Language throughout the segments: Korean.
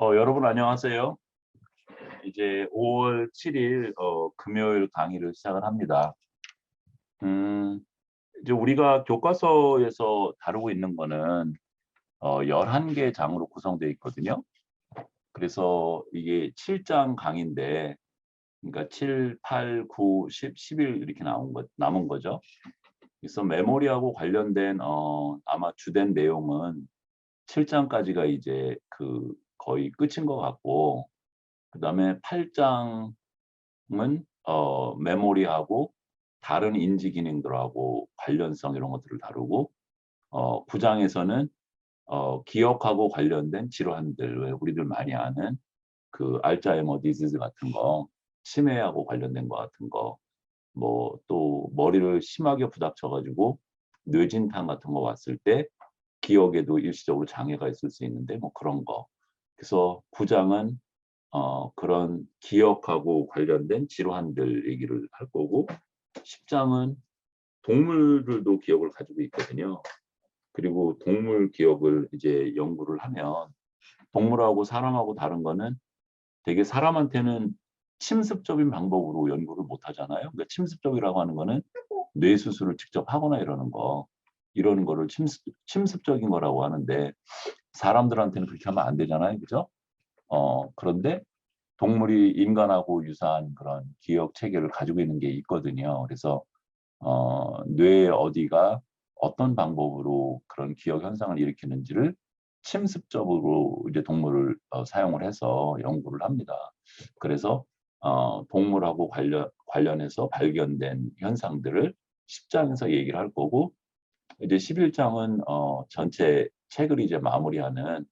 여러분 안녕하세요. 이제 5월 7일 금요일 강의를 시작을 합니다. 이제 우리가 교과서에서 다루고 있는 거는 11개 장으로 구성되어 있거든요. 그래서 이게 7장 강의인데 그러니까 7, 8, 9, 10, 11 이렇게 남은 거죠. 그래서 메모리하고 관련된 아마 주된 내용은 7장까지가 이제 거의 끝인 것 같고, 그다음에 8장 은 메모리하고 다른 인지 기능들하고 관련성 이런 것들을 다루고, 9장에서는 기억하고 관련된 질환들, 왜 우리들 많이 아는 그 알츠하이머 디지즈 같은 거, 치매하고 관련된 거 같은 거, 뭐 또 머리를 심하게 부닥쳐 가지고 뇌진탕 같은 거 왔을 때 기억에도 일시적으로 장애가 있을 수 있는데 뭐 그런 거. 그래서 9장은 그런 기억하고 관련된 질환들 얘기를 할 거고, 10장은 동물들도 기억을 가지고 있거든요. 그리고 동물 기억을 이제 연구를 하면 동물하고 사람하고 다른 거는 되게 사람한테는 침습적인 방법으로 연구를 못 하잖아요. 그러니까 침습적이라고 하는 거는 뇌 수술을 직접 하거나 이러는 거를 침습적인 거라고 하는데, 사람들한테는 그렇게 하면 안 되잖아요. 그죠? 그런데 동물이 인간하고 유사한 그런 기억 체계를 가지고 있는 게 있거든요. 그래서 뇌의 어디가 어떤 방법으로 그런 기억 현상을 일으키는지를 침습적으로 이제 동물을 사용을 해서 연구를 합니다. 그래서 동물하고 관련해서 발견된 현상들을 10장에서 얘기를 할 거고, 이제 11장은 전체 책을 이제 마무리하는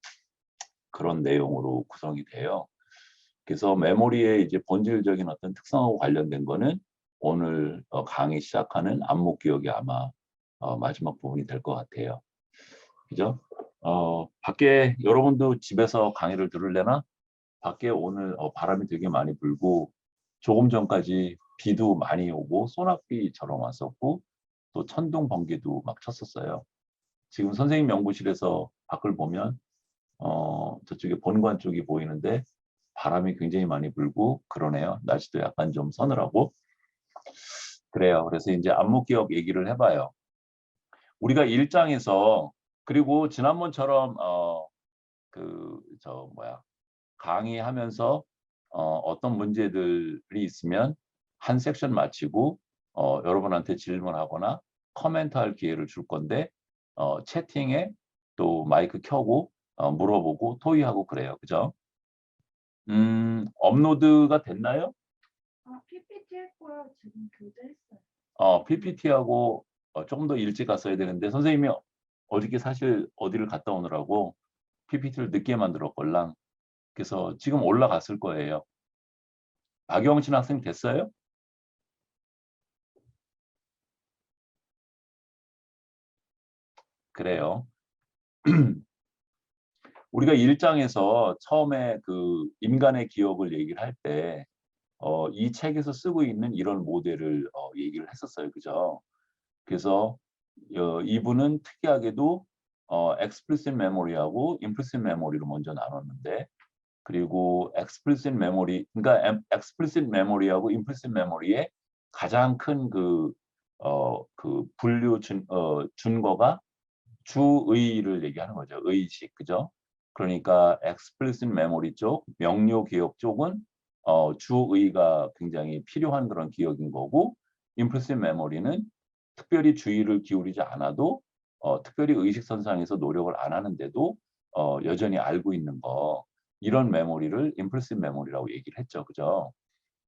그런 내용으로 구성이 돼요. 그래서 메모리의 이제 본질적인 어떤 특성하고 관련된 거는 오늘 강의 시작하는 안목 기억이 아마 마지막 부분이 될 것 같아요. 그죠? 밖에 여러분도 집에서 강의를 들으려나? 밖에 오늘 바람이 되게 많이 불고, 조금 전까지 비도 많이 오고 소낙비처럼 왔었고, 또 천둥 번개도 막 쳤었어요. 지금 선생님 연구실에서 밖을 보면 저쪽에 본관 쪽이 보이는데 바람이 굉장히 많이 불고 그러네요. 날씨도 약간 좀 서늘하고. 그래요. 그래서 이제 안목기억 얘기를 해봐요. 우리가 1장에서, 그리고 지난번처럼 강의하면서 어떤 문제들이 있으면 한 섹션 마치고 여러분한테 질문하거나 코멘트할 기회를 줄 건데, 채팅에 또 마이크 켜고 물어보고 토의하고 그래요. 그죠? 업로드가 됐나요? PPT 했고요. 지금 교재했어요. PPT하고 조금 더 일찍 갔어야 되는데, 선생님이 어저께 사실 어디를 갔다 오느라고 PPT를 늦게 만들었걸랑. 그래서 지금 올라갔을 거예요. 박영신 학생 됐어요? 그래요. 우리가 1장에서 처음에 그 인간의 기억을 얘기를 할 때 이 책에서 쓰고 있는 이런 모델을 얘기를 했었어요. 그죠? 그래서 이분은 특이하게도 explicit memory하고 implicit memory로 먼저 나눴는데, 그리고 explicit memory, 그러니까 explicit memory하고 implicit memory의 가장 큰 그 분류 준거가 주의를 얘기하는 거죠. 의식, 그죠? 그러니까 explicit memory 쪽, 명료 기억 쪽은 주의가 굉장히 필요한 그런 기억인 거고, implicit memory는 특별히 주의를 기울이지 않아도 특별히 의식선상에서 노력을 안 하는데도 여전히 알고 있는 거, 이런 메모리를 implicit memory라고 얘기를 했죠. 그죠?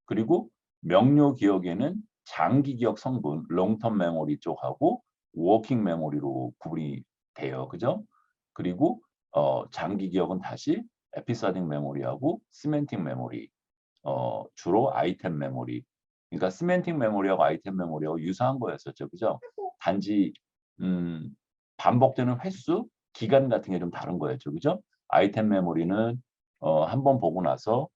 그리고 명료 기억에는 장기 기억 성분, 롱텀 메모리 쪽하고 워킹 메모리로 구분이 돼요. 그죠? 그리고 장기 기억은 다시 에피소딕 메모리하고 시멘틱 메모리, 주로 아이템 메모리. 그러니까 시멘틱 메모리하고 아이템 메모리하고 유사한 거였었죠. 그죠? 단지 반복되는 횟수, 기간 같은 게 좀 다른 거였죠. 그죠? 아이템 메모리는 한 번 보고 나서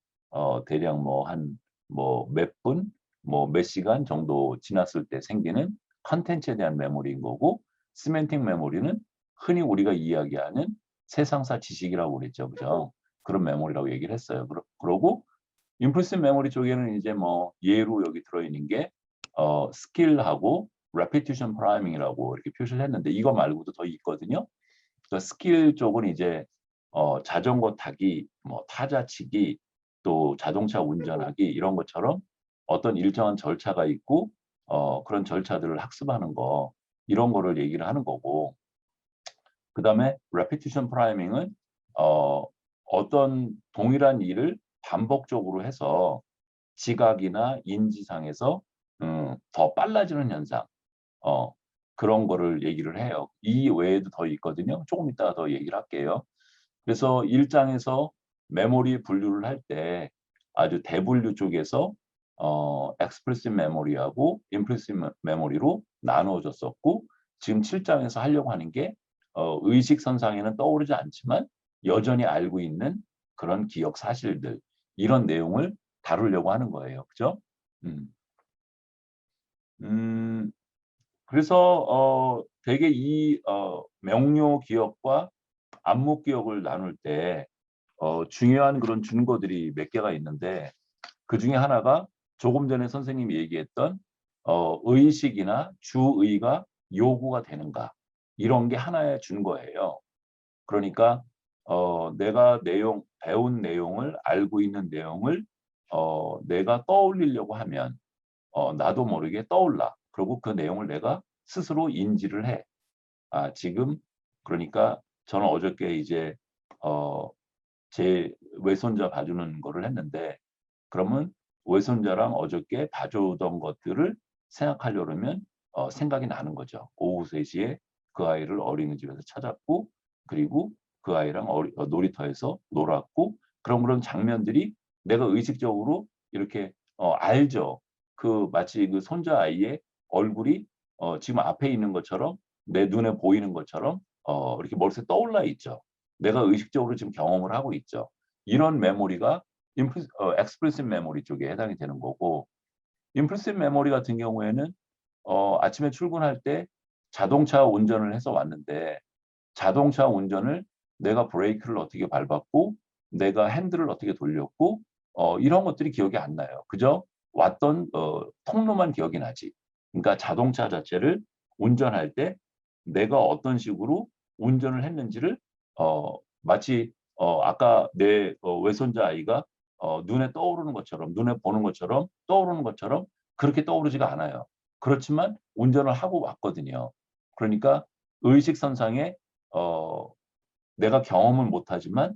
대략 몇 분, 뭐 몇 시간 정도 지났을 때 생기는 컨텐츠에 대한 메모리인 거고, 시멘틱 메모리는 흔히 우리가 이야기하는 세상사 지식이라고 그랬죠. 그죠? 그런 메모리라고 얘기를 했어요. 그러고 임플리시트 메모리 쪽에는 이제 뭐 예로 여기 들어있는 게 스킬하고 repetition priming이라고 이렇게 표시를 했는데 이거 말고도 더 있거든요. 그 스킬 쪽은 이제 자전거 타기, 뭐 타자치기, 또 자동차 운전하기 이런 것처럼 어떤 일정한 절차가 있고 그런 절차들을 학습하는 거 이런 거를 얘기를 하는 거고 그다음에 repetition priming은 어떤 동일한 일을 반복적으로 해서 지각이나 인지상에서 더 빨라지는 현상 그런 거를 얘기를 해요. 이 외에도 더 있거든요. 조금 이따가 더 얘기를 할게요. 그래서 1장에서 메모리 분류를 할 때 아주 대분류 쪽에서 explicit memory하고 implicit memory로 나누어졌었고 지금 7장에서 하려고 하는 게 의식 선상에는 떠오르지 않지만 여전히 알고 있는 그런 기억 사실들 이런 내용을 다루려고 하는 거예요. 그죠? 그래서 되게 이 명료 기억과 암묵 기억을 나눌 때 중요한 그런 준거들이 몇 개가 있는데 그 중에 하나가 조금 전에 선생님이 얘기했던 의식이나 주의가 요구가 되는가 이런 게 하나의 준거예요. 그러니까 내가 배운 내용을 알고 있는 내용을 내가 떠올리려고 하면 나도 모르게 떠올라. 그리고 그 내용을 내가 스스로 인지를 해. 아, 지금 그러니까 저는 어저께 이제 제 외손자 봐주는 거를 했는데 그러면 외손자랑 어저께 봐주던 것들을 생각하려면 생각이 나는 거죠. 오후 3시에 그 아이를 어린이집에서 찾았고 그리고 그 아이랑 놀이터에서 놀았고 그런 장면들이 내가 의식적으로 이렇게 알죠. 그 마치 그 손자 아이의 얼굴이 지금 앞에 있는 것처럼 내 눈에 보이는 것처럼 이렇게 머릿속에 떠올라 있죠. 내가 의식적으로 지금 경험을 하고 있죠. 이런 메모리가 explicit 메모리 쪽에 해당이 되는 거고 implicit 메모리 같은 경우에는 아침에 출근할 때 자동차 운전을 해서 왔는데 자동차 운전을 내가 브레이크를 어떻게 밟았고 내가 핸들을 어떻게 돌렸고 이런 것들이 기억이 안 나요. 그저 왔던 통로만 기억이 나지. 그러니까 자동차 자체를 운전할 때 내가 어떤 식으로 운전을 했는지를 마치 아까 내 외손자 아이가 눈에 떠오르는 것처럼 눈에 보는 것처럼 떠오르는 것처럼 그렇게 떠오르지가 않아요. 그렇지만 운전을 하고 왔거든요. 그러니까 의식선상에 내가 경험은 못하지만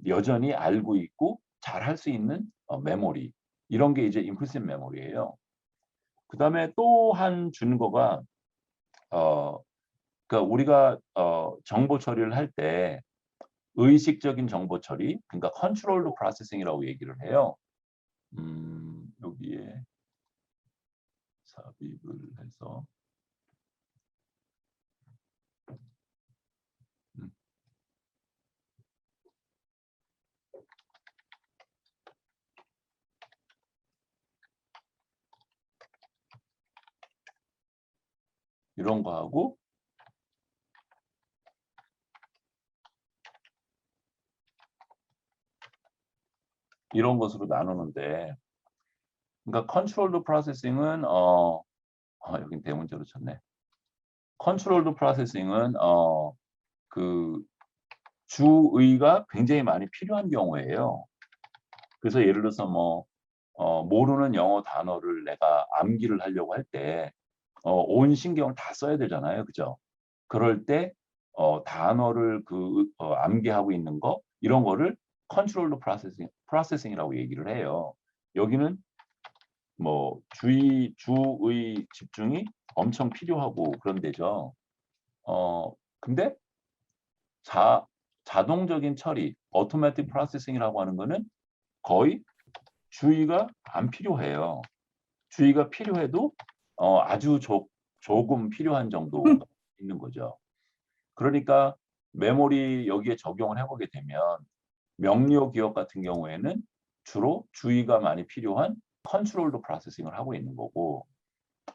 여전히 알고 있고 잘 할 수 있는 메모리 이런 게 이제 implicit 메모리예요. 그다음에 또 한 준거가 그러니까 우리가 정보 처리를 할 때 의식적인 정보 처리, 그러니까 controlled processing이라고 얘기를 해요. 여기에 삽입을 해서 이런 거 하고 이런 것으로 나누는데 그러니까 controlled processing은 여긴 대문자로 쳤네. controlled processing은 그 주의가 굉장히 많이 필요한 경우예요. 그래서 예를 들어서 뭐 모르는 영어 단어를 내가 암기를 하려고 할 때 온 신경을 다 써야 되잖아요. 그죠? 그럴 때 단어를 암기하고 있는 거 이런 거를 controlled processing이라고 얘기를 해요. 여기는 뭐 주의 집중이 엄청 필요하고 그런 데죠. 근데 자동적인 처리, automatic processing이라고 하는 거는 거의 주의가 안 필요해요. 주의가 필요해도 아주 조금 필요한 정도 있는 거죠. 그러니까 메모리 여기에 적용을 해보게 되면 명료 기억 같은 경우에는 주로 주의가 많이 필요한 컨트롤드 프로세싱을 하고 있는 거고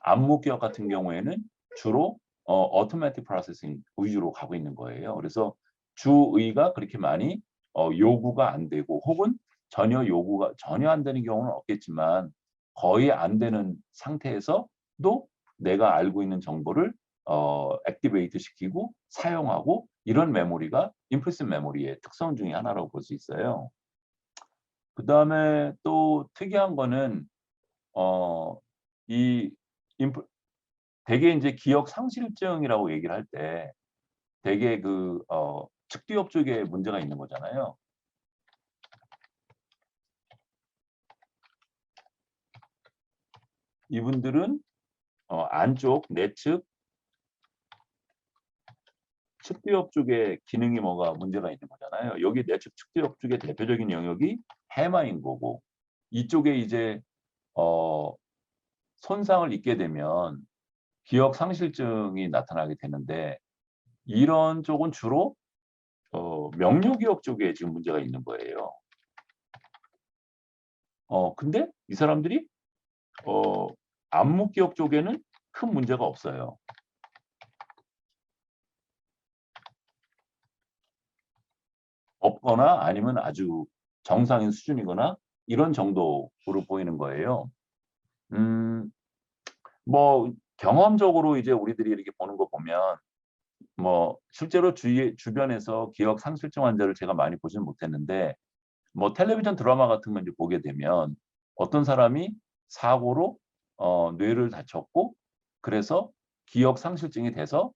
암묵 기억 같은 경우에는 주로 automatic processing 위주로 가고 있는 거예요. 그래서 주의가 그렇게 많이 요구가 안 되고 혹은 전혀 요구가 전혀 안 되는 경우는 없겠지만 거의 안 되는 상태에서도 내가 알고 있는 정보를 액티베이트 시키고 사용하고 이런 메모리가 임플리시트 메모리의 특성 중에 하나라고 볼 수 있어요. 그다음에 또 특이한 거는 이 임플 대개 이제 기억 상실증이라고 얘기를 할 때 대개 측두엽 쪽에 문제가 있는 거잖아요. 이분들은 안쪽 내측 측두엽 쪽에 기능이 뭐가 문제가 있는 거잖아요. 여기 내측 측두엽 쪽의 대표적인 영역이 해마인 거고 이쪽에 이제 어 손상을 입게 되면 기억 상실증이 나타나게 되는데 이런 쪽은 주로 명료 기억 쪽에 지금 문제가 있는 거예요. 근데 이 사람들이 어 안목 기억 쪽에는 큰 문제가 없어요. 없거나 아니면 아주 정상인 수준이거나 이런 정도로 보이는 거예요. 음 뭐 경험적으로 이제 우리들이 이렇게 보는 거 보면 뭐 실제로 주변에서 기억 상실증 환자를 제가 많이 보지는 못했는데 뭐 텔레비전 드라마 같은 거 이제 보게 되면 어떤 사람이 사고로 뇌를 다쳤고 그래서 기억 상실증이 돼서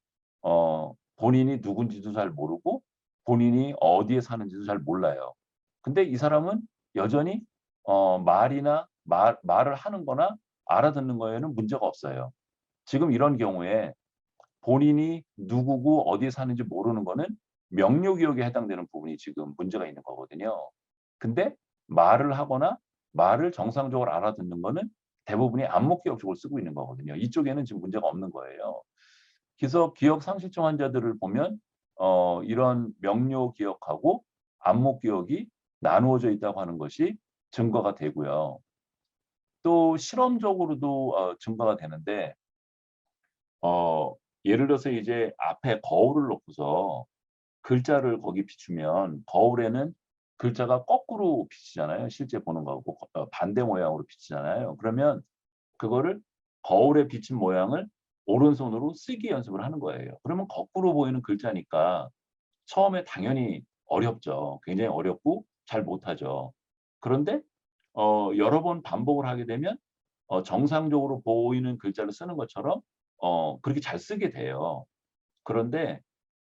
본인이 누군지도 잘 모르고 본인이 어디에 사는지도 잘 몰라요. 근데 이 사람은 여전히 말을 하는 거나 알아듣는 거에는 문제가 없어요. 지금 이런 경우에 본인이 누구고 어디에 사는지 모르는 거는 명료 기억에 해당되는 부분이 지금 문제가 있는 거거든요. 근데 말을 하거나 말을 정상적으로 알아듣는 거는 대부분이 안목 기억 쪽을 쓰고 있는 거거든요. 이쪽에는 지금 문제가 없는 거예요. 그래서 기억 상실증 환자들을 보면 이런 명료 기억하고 안목 기억이 나누어져 있다고 하는 것이 증거가 되고요. 또 실험적으로도 증거가 되는데 어 예를 들어서 이제 앞에 거울을 놓고서 글자를 거기 비추면 거울에는 글자가 거꾸로 비치잖아요. 실제 보는 거하고 반대 모양으로 비치잖아요. 그러면 그거를 거울에 비친 모양을 오른손으로 쓰기 연습을 하는 거예요. 그러면 거꾸로 보이는 글자니까 처음에 당연히 어렵죠. 굉장히 어렵고 잘 못하죠. 그런데 여러 번 반복을 하게 되면 정상적으로 보이는 글자를 쓰는 것처럼 그렇게 잘 쓰게 돼요. 그런데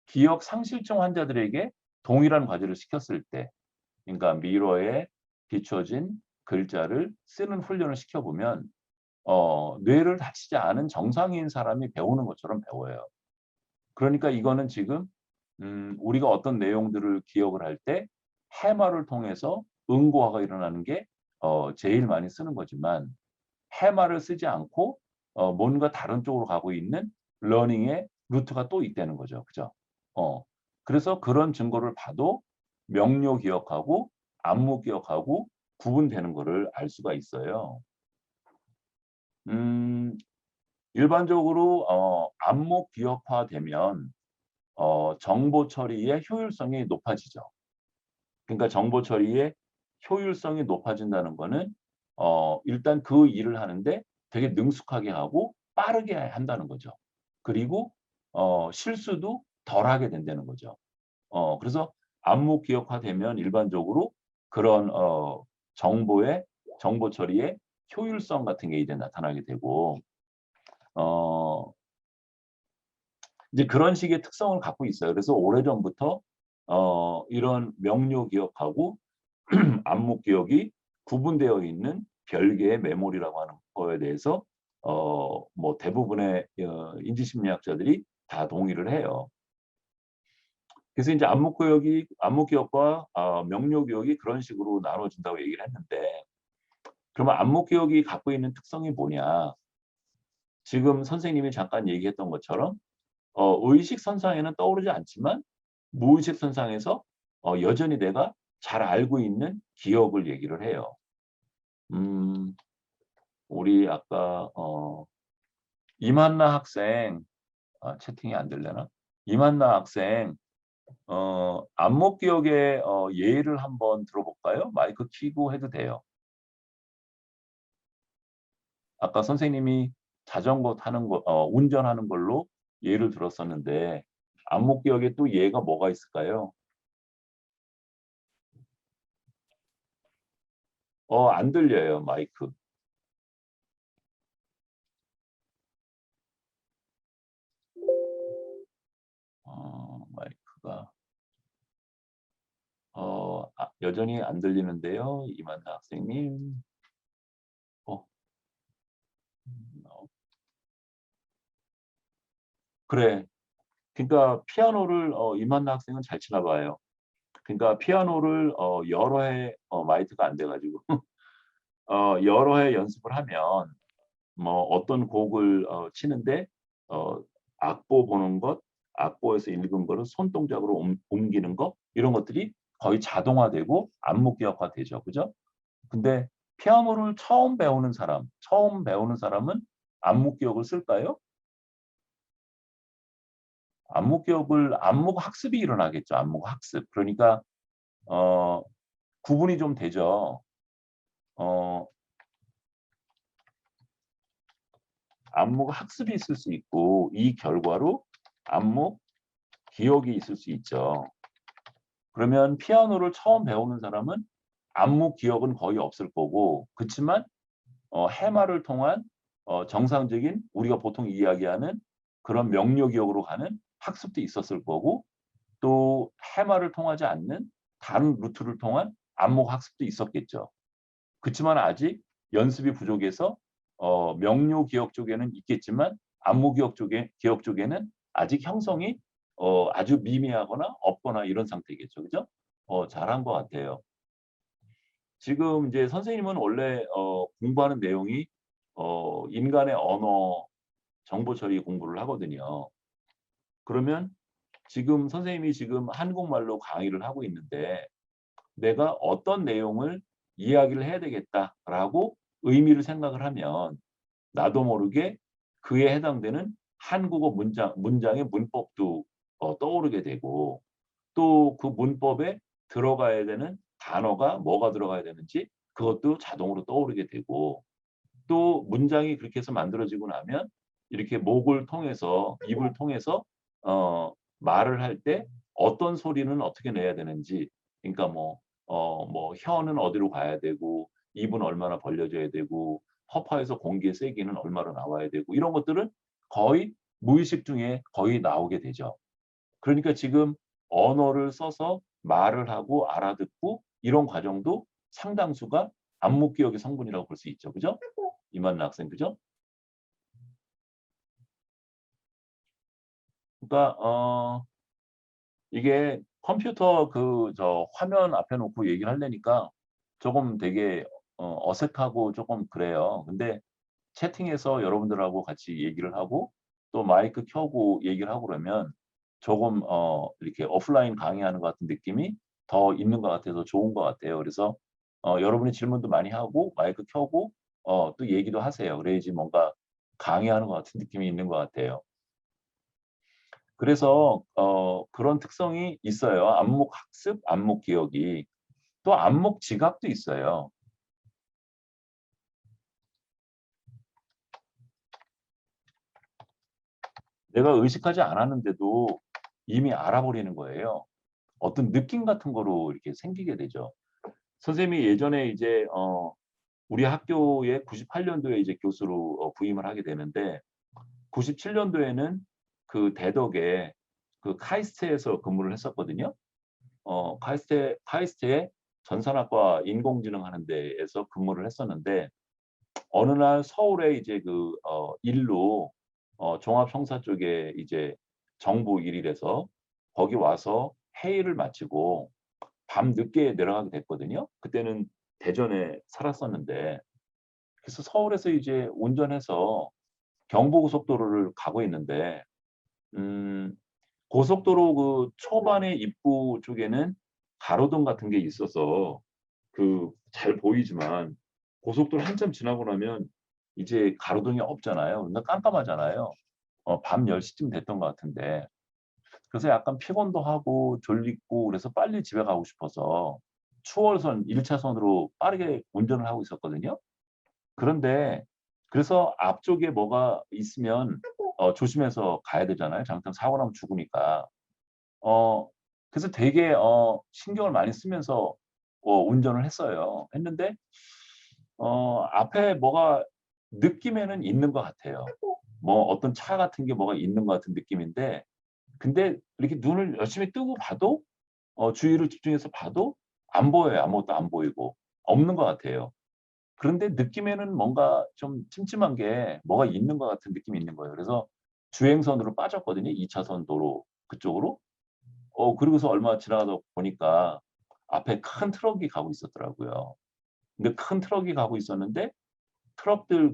기억 상실증 환자들에게 동일한 과제를 시켰을 때 그러니까 미러에 비춰진 글자를 쓰는 훈련을 시켜 보면 뇌를 다치지 않은 정상인 사람이 배우는 것처럼 배워요. 그러니까 이거는 지금 우리가 어떤 내용들을 기억을 할 때 해마를 통해서 응고화가 일어나는 게 제일 많이 쓰는 거지만 해마를 쓰지 않고 뭔가 다른 쪽으로 가고 있는 러닝의 루트가 또 있다는 거죠. 그죠? 어. 그래서 그런 증거를 봐도 명료 기억하고 안무 기억하고 구분되는 거를 알 수가 있어요. 음 일반적으로 안목 기억화되면 정보 처리의 효율성이 높아지죠. 그러니까 정보 처리의 효율성이 높아진다는 거는 일단 그 일을 하는데 되게 능숙하게 하고 빠르게 한다는 거죠. 그리고 실수도 덜하게 된다는 거죠. 그래서 안목 기억화되면 일반적으로 그런 정보의 정보 처리의 효율성 같은 게 이제 나타나게 되고 어 이제 그런 식의 특성을 갖고 있어요. 그래서 오래전부터 이런 명료 기억하고 안목 기억이 구분되어 있는 별개의 메모리라고 하는 거에 대해서 뭐 대부분의 인지심리학자들이 다 동의를 해요. 그래서 인제 안목 기억과 명료 기억이 그런 식으로 나눠진다고 얘기를 했는데 그러면 안목 기억이 갖고 있는 특성이 뭐냐? 지금 선생님이 잠깐 얘기했던 것처럼 의식 선상에는 떠오르지 않지만 무의식 선상에서 여전히 내가 잘 알고 있는 기억을 얘기를 해요. 음 우리 아까 이만나 학생 채팅이 안 되려나? 이만나 학생 안목 기억의 예를 한번 들어볼까요? 마이크 켜고 해도 돼요. 아까 선생님이 자전거 타는 거, 운전하는 걸로 예를 들었었는데 안목 기억에 또 예가 뭐가 있을까요? 안 들려요, 마이크. 마이크가 여전히 안 들리는데요, 이만다 학생님. 어, 어, 그래. 그러니까 피아노를 이만다 학생은 잘 치나 봐요. 그러니까 피아노를 여러 해 마이크가 안 돼가지고 여러 해 연습을 하면 뭐 어떤 곡을 치는데 어, 악보 보는 것, 악보에서 읽은 거를 손동작으로 옮기는 거 이런 것들이 거의 자동화되고 안목기억화 되죠, 그죠? 근데 피아노를 처음 배우는 사람은 안목기억을 쓸까요? 안목 학습이 일어나겠죠, 안목 학습. 그러니까 어, 구분이 좀 되죠. 어, 안목 학습이 있을 수 있고 이 결과로 안목 기억이 있을 수 있죠. 그러면 피아노를 처음 배우는 사람은 안무 기억은 거의 없을 거고 그렇지만 해마를 통한 정상적인 우리가 보통 이야기하는 그런 명료 기억으로 가는 학습도 있었을 거고 또 해마를 통하지 않는 다른 루트를 통한 안목 학습도 있었겠죠. 그렇지만 아직 연습이 부족해서 명료 기억 쪽에는 있겠지만 안목 기억 쪽에는 아직 형성이 아주 미미하거나 없거나 이런 상태겠죠. 그죠? 잘한 것 같아요. 지금 이제 선생님은 원래 공부하는 내용이 인간의 언어 정보 처리 공부를 하거든요. 그러면 지금 선생님이 지금 한국말로 강의를 하고 있는데 내가 어떤 내용을 이야기를 해야 되겠다라고 의미를 생각을 하면 나도 모르게 그에 해당되는 한국어 문장의 문법도 떠오르게 되고 또 그 문법에 들어가야 되는 단어가 뭐가 들어가야 되는지 그것도 자동으로 떠오르게 되고 또 문장이 그렇게 해서 만들어지고 나면 이렇게 목을 통해서 입을 통해서 말을 할 때 어떤 소리는 어떻게 내야 되는지 그러니까 뭐 혀는 어디로 가야 되고 입은 얼마나 벌려져야 되고 허파에서 공기의 세기는 얼마나 나와야 되고 이런 것들은 거의 무의식 중에 거의 나오게 되죠. 그러니까 지금 언어를 써서 말을 하고 알아듣고 이런 과정도 상당수가 안목 기억의 성분이라고 볼 수 있죠. 그죠? 이만나 학생 그죠? 그러니까 이게 컴퓨터 그 저 화면 앞에 놓고 얘기를 하려니까 조금 되게 어색하고 조금 그래요. 근데 채팅에서 여러분들하고 같이 얘기를 하고 또 마이크 켜고 얘기를 하고 그러면 조금 이렇게 오프라인 강의하는 것 같은 느낌이 더 있는 것 같아서 좋은 것 같아요. 그래서 여러분이 질문도 많이 하고 마이크 켜고 또 얘기도 하세요. 그래야지 뭔가 강의하는 것 같은 느낌이 있는 것 같아요. 그래서 그런 특성이 있어요. 안목 학습, 안목 기억이. 또 안목 지각도 있어요. 내가 의식하지 않았는데도 이미 알아버리는 거예요. 어떤 느낌 같은 거로 이렇게 생기게 되죠. 선생님이 예전에 이제 우리 학교에 98년도에 이제 교수로 부임을 하게 되는데 97년도에는 그 대덕에 그 카이스트에서 근무를 했었거든요. 카이스트의 전산학과 인공지능 하는 데에서 근무를 했었는데 어느 날 서울에 이제 그 일로 종합청사 쪽에 이제 정부 일이라서 거기 와서 회의를 마치고 밤 늦게 내려가게 됐거든요. 그때는 대전에 살았었는데 그래서 서울에서 이제 운전해서 경부고속도로를 가고 있는데 음 고속도로 그 초반에 입구 쪽에는 가로등 같은 게 있어서 그 잘 보이지만 고속도로 한참 지나고 나면 이제 가로등이 없잖아요. 그러니까 깜깜하잖아요. 밤 10시쯤 됐던 것 같은데 그래서 약간 피곤도 하고 졸리고 그래서 빨리 집에 가고 싶어서 추월선 1차선으로 빠르게 운전을 하고 있었거든요. 그런데 그래서 앞쪽에 뭐가 있으면 조심해서 가야 되잖아요. 잘못하면 사고 나면 죽으니까. 어 그래서 되게 신경을 많이 쓰면서 운전을 했어요. 했는데 앞에 뭐가 느낌에는 있는 것 같아요. 뭐 어떤 차 같은 게 뭐가 있는 것 같은 느낌인데 근데 이렇게 눈을 열심히 뜨고 봐도 주위를 집중해서 봐도 안 보여요. 아무것도 안 보이고. 없는 것 같아요. 그런데 느낌에는 뭔가 좀 찜찜한 게 뭐가 있는 것 같은 느낌이 있는 거예요. 그래서 주행선으로 빠졌거든요, 2 차선 도로 그쪽으로. 그리고서 얼마 지나가다 보니까 앞에 큰 트럭이 가고 있었더라고요. 근데 큰 트럭이 가고 있었는데 트럭들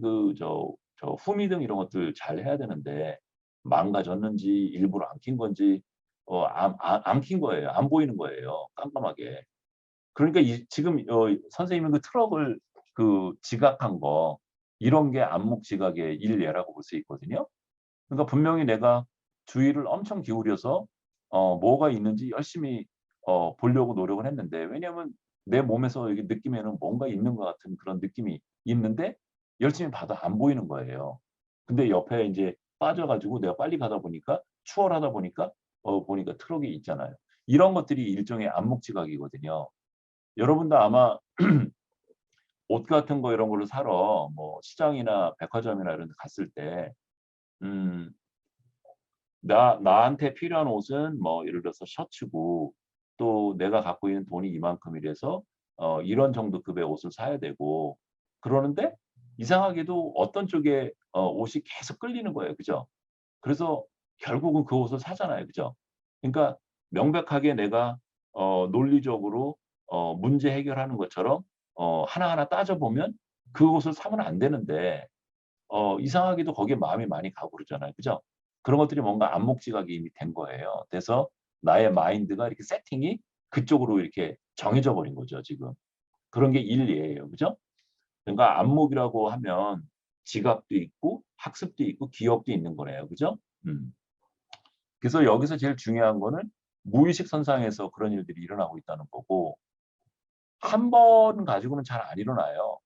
후미등 이런 것들 잘해야 되는데 망가졌는지 일부러 안 킨 건지 안 킨 거예요. 안 보이는 거예요, 깜깜하게. 그러니까 지금 선생님은 그 트럭을 지각한 거 이런 게 안목 지각의 일례라고 볼 수 있거든요. 그러니까 분명히 내가 주의를 엄청 기울여서 뭐가 있는지 열심히 보려고 노력을 했는데 왜냐하면 내 몸에서 이게 느낌에는 뭔가 있는 것 같은 그런 느낌이 있는데 열심히 봐도 안 보이는 거예요. 근데 옆에 인제 빠져 가지고 내가 빨리 가다 보니까 추월하다 보니까 보니까 트럭이 있잖아요. 이런 것들이 일종의 안목 지각이거든요. 여러분도 아마 옷 같은 거 이런 걸로 사러 뭐 시장이나 백화점이나 이런 데 갔을 때 음 나한테 필요한 옷은 뭐 예를 들어서 셔츠고 또 내가 갖고 있는 돈이 이만큼이라서 이런 정도 급의 옷을 사야 되고 그러는데 이상하게도 어떤 쪽에 옷이 계속 끌리는 거예요. 그죠? 그래서 결국은 그 옷을 사잖아요. 그죠? 그러니까 명백하게 내가 논리적으로 문제 해결하는 것처럼 하나하나 따져 보면 그 옷을 사면 안 되는데 이상하게도 거기에 마음이 많이 가고 그러잖아요. 그죠? 그런 것들이 뭔가 안목 지각이 이미 된 거예요. 그래서 나의 마인드가 이렇게 세팅이 그쪽으로 이렇게 정해져 버린 거죠, 지금. 그런 게 일례예요. 그죠? 그러니까 안목이라고 하면 지각도 있고 학습도 있고 기억도 있는 거네요. 그죠? 음. 그래서 여기서 제일 중요한 거는 무의식 선상에서 그런 일들이 일어나고 있다는 거고 한 번 가지고는 잘 안 일어나요.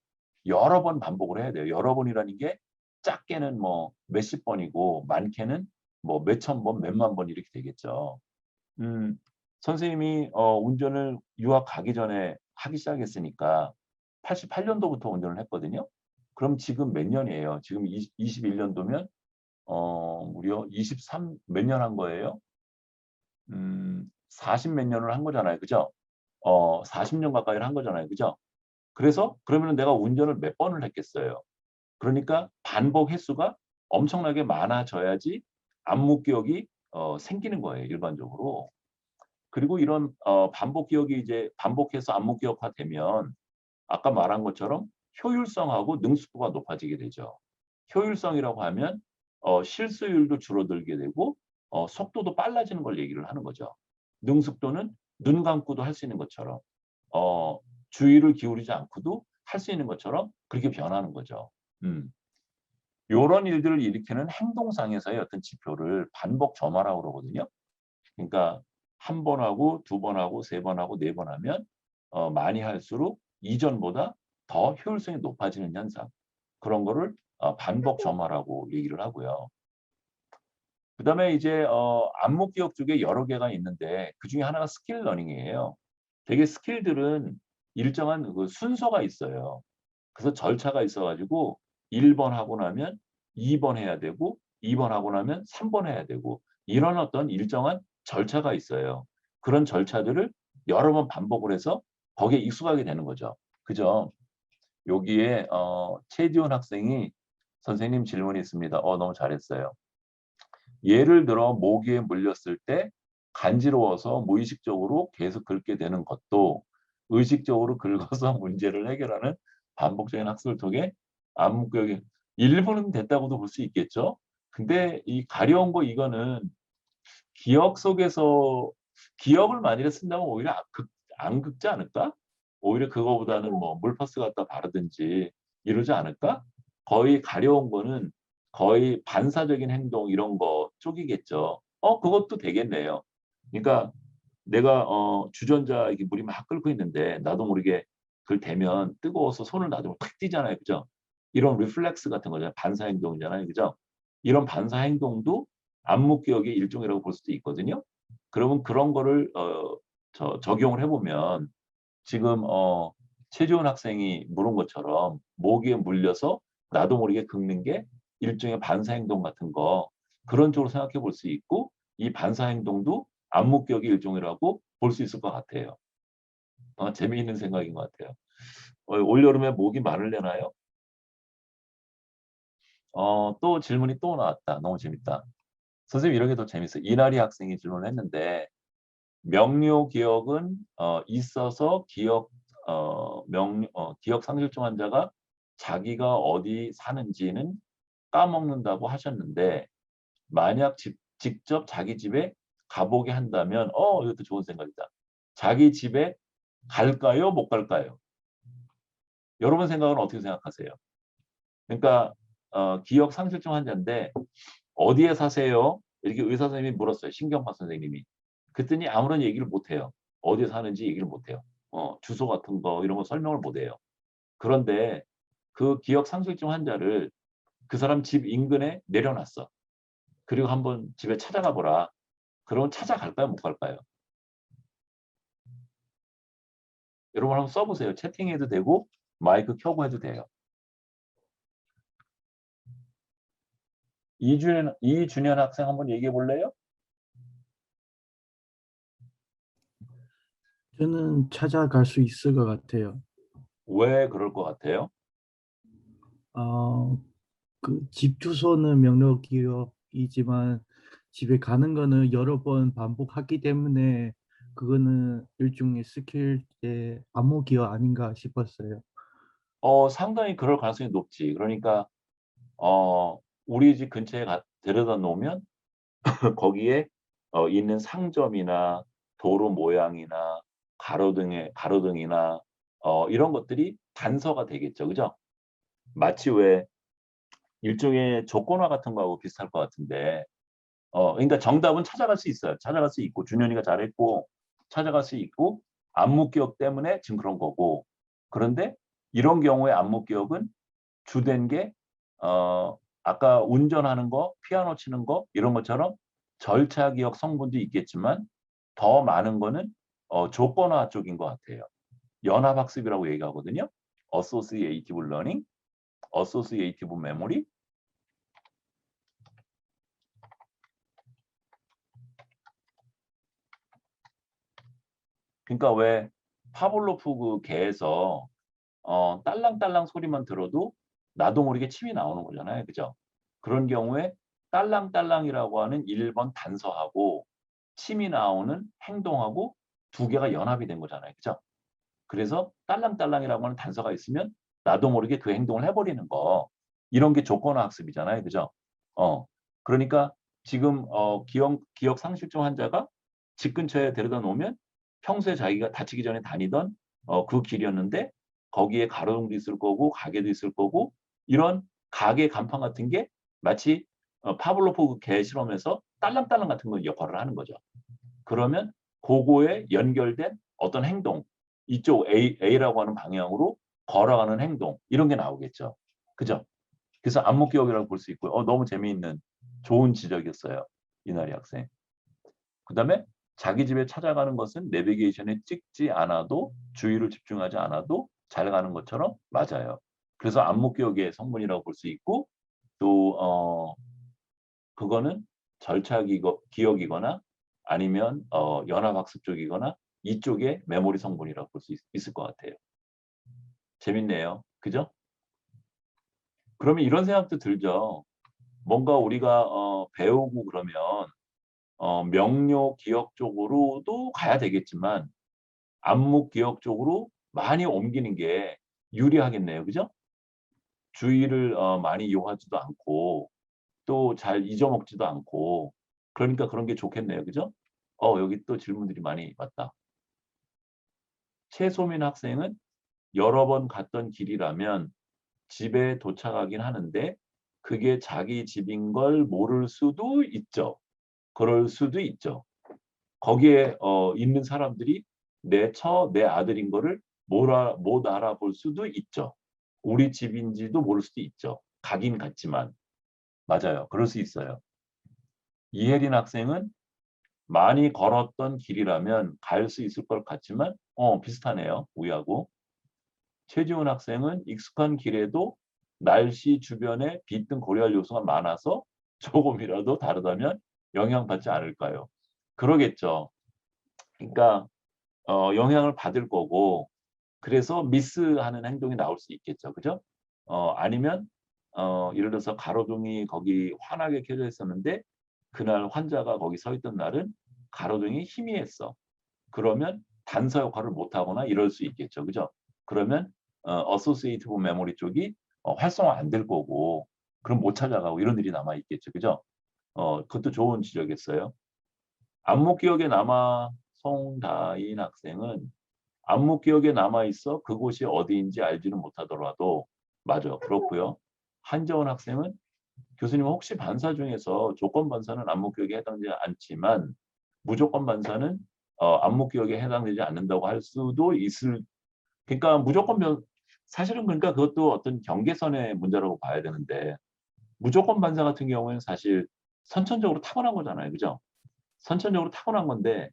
여러 번 반복을 해야 돼요. 여러 번이라는 게 작게는 뭐 몇십 번이고 많게는 뭐 몇천 번, 몇만 번 이렇게 되겠죠. 음 선생님이 운전을 유학 가기 전에 하기 시작했으니까 88 년도부터 운전을 했거든요. 그럼 지금 몇 년이에요? 지금 21 년도면 무려 23 몇 년 한 거예요? 40 몇 년을 한 거잖아요. 그죠? 40년 가까이를 한 거잖아요. 그죠? 그래서 그러면은 내가 운전을 몇 번을 했겠어요. 그러니까 반복 횟수가 엄청나게 많아져야지 안목 기억이 생기는 거예요, 일반적으로. 그리고 이런 반복 기억이 이제 반복해서 안목 기억화되면 아까 말한 것처럼 효율성하고 능숙도가 높아지게 되죠. 효율성이라고 하면 실수율도 줄어들게 되고 속도도 빨라지는 걸 얘기를 하는 거죠. 능숙도는 눈 감고도 할 수 있는 것처럼 어 주의를 기울이지 않고도 할 수 있는 것처럼 그렇게 변하는 거죠. 음. 요런 일들을 일으키는 행동상에서의 어떤 지표를 반복 점화라고 그러거든요. 그러니까 한 번 하고 두 번 하고 세 번 하고 네 번 하면 많이 할수록 이전보다 더 효율성이 높아지는 현상. 그런 거를 반복 점화라고 얘기를 하고요. 그다음에 이제 안목 기억 쪽에 여러 개가 있는데 그중에 하나가 스킬 러닝이에요. 되게 스킬들은 일정한 그 순서가 있어요. 그래서 절차가 있어 가지고 1번 하고 나면 2번 해야 되고 2번 하고 나면 3번 해야 되고 이런 어떤 일정한 절차가 있어요. 그런 절차들을 여러 번 반복을 해서 거기에 익숙하게 되는 거죠. 그죠? 여기에 최지원 학생이 "선생님 질문이 있습니다." 너무 잘했어요. 예를 들어 모기에 물렸을 때 간지러워서 무의식적으로 계속 긁게 되는 것도 의식적으로 긁어서 문제를 해결하는 반복적인 학습을 통해 암묵교육이 일부는 됐다고도 볼 수 있겠죠. 근데 이 가려운 거 이거는 기억 속에서 기억을 만일에 쓴다면 오히려 안 긁지 않을까? 오히려 그거보다는 뭐 물퍼스 갖다 바르든지 이러지 않을까? 거의 가려운 거는 거의 반사적인 행동 이런 거 쪽이겠죠. 그것도 되겠네요. 그러니까 내가 주전자 이게 물이 막 끓고 있는데 나도 모르게 그걸 대면 뜨거워서 손을 놔두면 탁 뛰잖아요. 그죠? 이런 리플렉스 같은 거잖아요. 반사 행동이잖아요. 그죠? 이런 반사 행동도 안목 기억의 일종이라고 볼 수도 있거든요. 그러면 그런 거를 적용을 해보면 지금 최지원 학생이 물은 것처럼 모기에 물려서 나도 모르게 긁는 게 일종의 반사 행동 같은 거 그런 쪽으로 생각해 볼 수 있고 이 반사 행동도 안목기억의 일종이라고 볼 수 있을 것 같아요. 재미있는 생각인 것 같아요. 올여름에 모기 마르려나요? 또 질문이 또 나왔다. 너무 재밌다. 선생님 이런 게 더 재밌어요. 이나리 학생이 질문을 했는데 명료 기억은 있어서 기억 상실증 환자가 자기가 어디 사는지는 까먹는다고 하셨는데 만약 직접 자기 집에 가보게 한다면 이것도 좋은 생각이다. 자기 집에 갈까요? 못 갈까요? 여러분 생각은 어떻게 생각하세요? 그러니까 기억 상실증 환자인데 어디에 사세요? 이렇게 의사 선생님이 물었어요. 신경과 선생님이. 그랬더니 아무런 얘기를 못 해요. 어디에 사는지 얘기를 못 해요. 주소 같은 거 이런 거 설명을 못 해요. 그런데 그 기억 상실증 환자를 그 사람 집 인근에 내려놨어. 그리고 한번 집에 찾아가 보라. 그러면 찾아갈까요? 못 갈까요? 여러분 한번 써보세요. 채팅해도 되고 마이크 켜고 해도 돼요. 이준현 학생 한번 얘기해 볼래요? 저는 찾아갈 수 있을 것 같아요. 왜 그럴 것 같아요? 어, 그 집 주소는 명록 기억이지만 집에 가는 거는 여러 번 반복하기 때문에 그거는 일종의 스킬의 암호 기억 아닌가 싶었어요. 상당히 그럴 가능성이 높지. 그러니까 우리 집 근처에 데려다 놓으면 거기에 있는 상점이나 도로 모양이나 가로등이나 이런 것들이 단서가 되겠죠. 그죠? 마치 왜 일종의 조건화 같은 거하고 비슷할 것 같은데 그러니까 정답은 찾아갈 수 있어요. 찾아갈 수 있고 준현이가 잘했고 찾아갈 수 있고 안목 기억 때문에 지금 그런 거고 그런데 이런 경우에 안목 기억은 주된 게 아까 운전하는 거, 피아노 치는 거 이런 것처럼 절차 기억 성분도 있겠지만 더 많은 거는 조건화 쪽인 것 같아요. 연합학습이라고 얘기하거든요. Associative Learning, Associative Memory. 그러니까 왜 파블로프 그 개에서 딸랑딸랑 소리만 들어도 나도 모르게 침이 나오는 거잖아요. 그죠? 그런 경우에 딸랑딸랑이라고 하는 1번 단서하고 침이 나오는 행동하고 두 개가 연합이 된 거잖아요. 그죠? 그래서 딸랑딸랑이라고 하는 단서가 있으면 나도 모르게 그 행동을 해버리는 거. 이런 게 조건화 학습이잖아요. 그죠? 그러니까 지금 기억 상실증 환자가 집 근처에 데려다 놓으면 평소에 자기가 다치기 전에 다니던 그 길이었는데 거기에 가로등도 있을 거고 가게도 있을 거고 이런 가게 간판 같은 게 마치 파블로프 개 실험에서 딸랑딸랑 같은 거 역할을 하는 거죠. 그러면 그거에 연결된 어떤 행동, 이쪽 A라고 하는 방향으로 걸어가는 행동 이런 게 나오겠죠. 그죠? 그래서 안목기억이라고 볼 수 있고요. 너무 재미있는 좋은 지적이었어요. 이나리 학생. 그 다음에 자기 집에 찾아가는 것은 내비게이션에 찍지 않아도 주의를 집중하지 않아도 잘 가는 것처럼 맞아요. 그래서 안목기억의 성분이라고 볼 수 있고 또 그거는 절차 기억이거나 아니면 연합학습 쪽이거나 이쪽의 메모리 성분이라고 볼 수 있을 것 같아요. 재밌네요. 그죠? 그러면 이런 생각도 들죠. 뭔가 우리가 배우고 그러면 명료 기억 쪽으로도 가야 되겠지만 안목 기억 쪽으로 많이 옮기는 게 유리하겠네요. 그죠? 주의를 많이 요하지도 않고 또 잘 잊어먹지도 않고 그러니까 그런 게 좋겠네요. 그죠? 여기 또 질문들이 많이 왔다. 최소민 학생은 여러 번 갔던 길이라면 집에 도착하긴 하는데 그게 자기 집인 걸 모를 수도 있죠. 그럴 수도 있죠. 거기에 있는 사람들이 내 아들인 거를 못 알아볼 수도 있죠. 우리 집인지도 모를 수도 있죠. 가긴 갔지만. 맞아요. 그럴 수 있어요. 이혜린 학생은 많이 걸었던 길이라면 갈 수 있을 것 같지만 비슷하네요. 우리하고. 최지훈 학생은 익숙한 길에도 날씨 주변에 빛 등 고려할 요소가 많아서 조금이라도 다르다면 영향받지 않을까요? 그러겠죠. 그러니까 영향을 받을 거고 그래서 미스하는 행동이 나올 수 있겠죠. 그죠? 아니면 예를 들어서 가로등이 거기 환하게 켜져 있었는데 그날 환자가 거기 서 있던 날은 가로등이 희미했어. 그러면 단서 역할을 못 하거나 이럴 수 있겠죠. 그죠? 그러면 어소시에이티브 메모리 쪽이 활성화 안 될 거고 그럼 못 찾아가고 이런 일이 남아 있겠죠. 그죠? 그것도 좋은 지적이었어요. 안목 기억에 남아 송다인 학생은 안목 기억에 남아 있어 그곳이 어디인지 알지는 못하더라도 맞아. 그렇고요. 한재원 학생은 교수님 혹시 반사 중에서 조건 반사는 안목 기억에 해당되지 않지만 무조건 반사는 안목 기억에 해당되지 않는다고 할 수도 있을 그러니까 사실은 그러니까 그것도 어떤 경계선의 문제라고 봐야 되는데 무조건 반사 같은 경우에는 사실 선천적으로 타고난 거잖아요. 그죠? 선천적으로 타고난 건데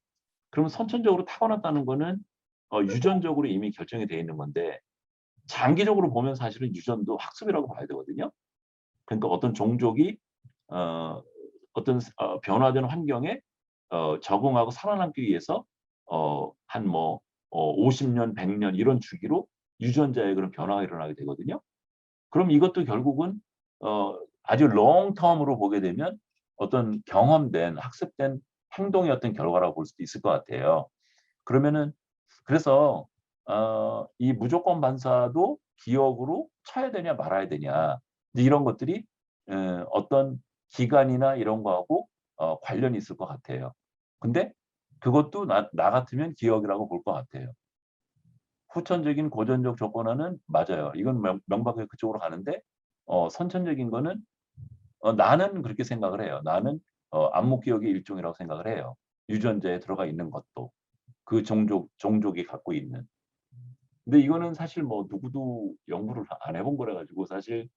그러면 선천적으로 타고났다는 거는 유전적으로 이미 결정이 돼 있는 건데 장기적으로 보면 사실은 유전도 학습이라고 봐야 되거든요. 그러니까 어떤 종족이 어, 어떤 변화된 환경에 적응하고 살아남기 위해서 한 50년, 100년 이런 주기로 유전자의 그런 변화가 일어나게 되거든요. 그럼 이것도 결국은 아주 롱텀으로 보게 되면 어떤 경험된 학습된 행동의 어떤 결과라고 볼 수도 있을 것 같아요. 그러면은 그래서 이 무조건 반사도 기억으로 쳐야 되냐 말아야 되냐 이런 것들이 어떤 기간이나 이런 거하고 관련이 있을 것 같아요. 근데 그것도 나 같으면 기억이라고 볼 것 같아요. 후천적인 고전적 조건화는 맞아요. 이건 명백하게 그쪽으로 가는데 선천적인 거는 나는 그렇게 생각을 해요. 나는 안목 기억의 일종이라고 생각을 해요. 유전자에 들어가 있는 것도 그 종족이 갖고 있는. 근데 이거는 사실 뭐 누구도 연구를 안 해본 거라 가지고 사실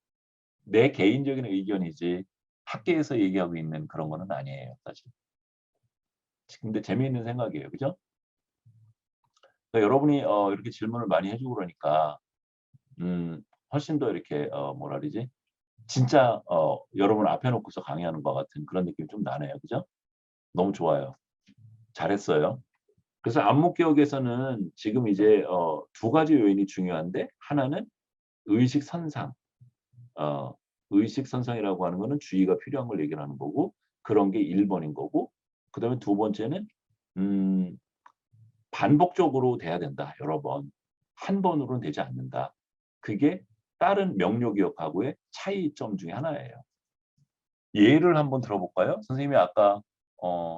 내 개인적인 의견이지 학계에서 얘기하고 있는 그런 거는 아니에요, 사실. 근데 재미있는 생각이에요. 그죠? 그러니까 여러분이 이렇게 질문을 많이 해주고 그러니까 훨씬 더 이렇게 뭐라 그러지? 진짜 여러분 앞에 놓고서 강의하는 것 같은 그런 느낌이 좀 나네요. 그죠? 너무 좋아요. 잘했어요. 그래서 안목 기억에서는 지금 이제 두 가지 요인이 중요한데 하나는 의식 선상. 의식 선상이라고 하는 거는 주의가 필요한 걸 얘기하는 거고 그런 게 1번인 거고 그다음에 두 번째는 음 반복적으로 돼야 된다. 여러 번. 한 번으로는 되지 않는다. 그게 다른 명료 기억하고의 차이점 중에 하나예요. 예를 한번 들어볼까요? 선생님이 아까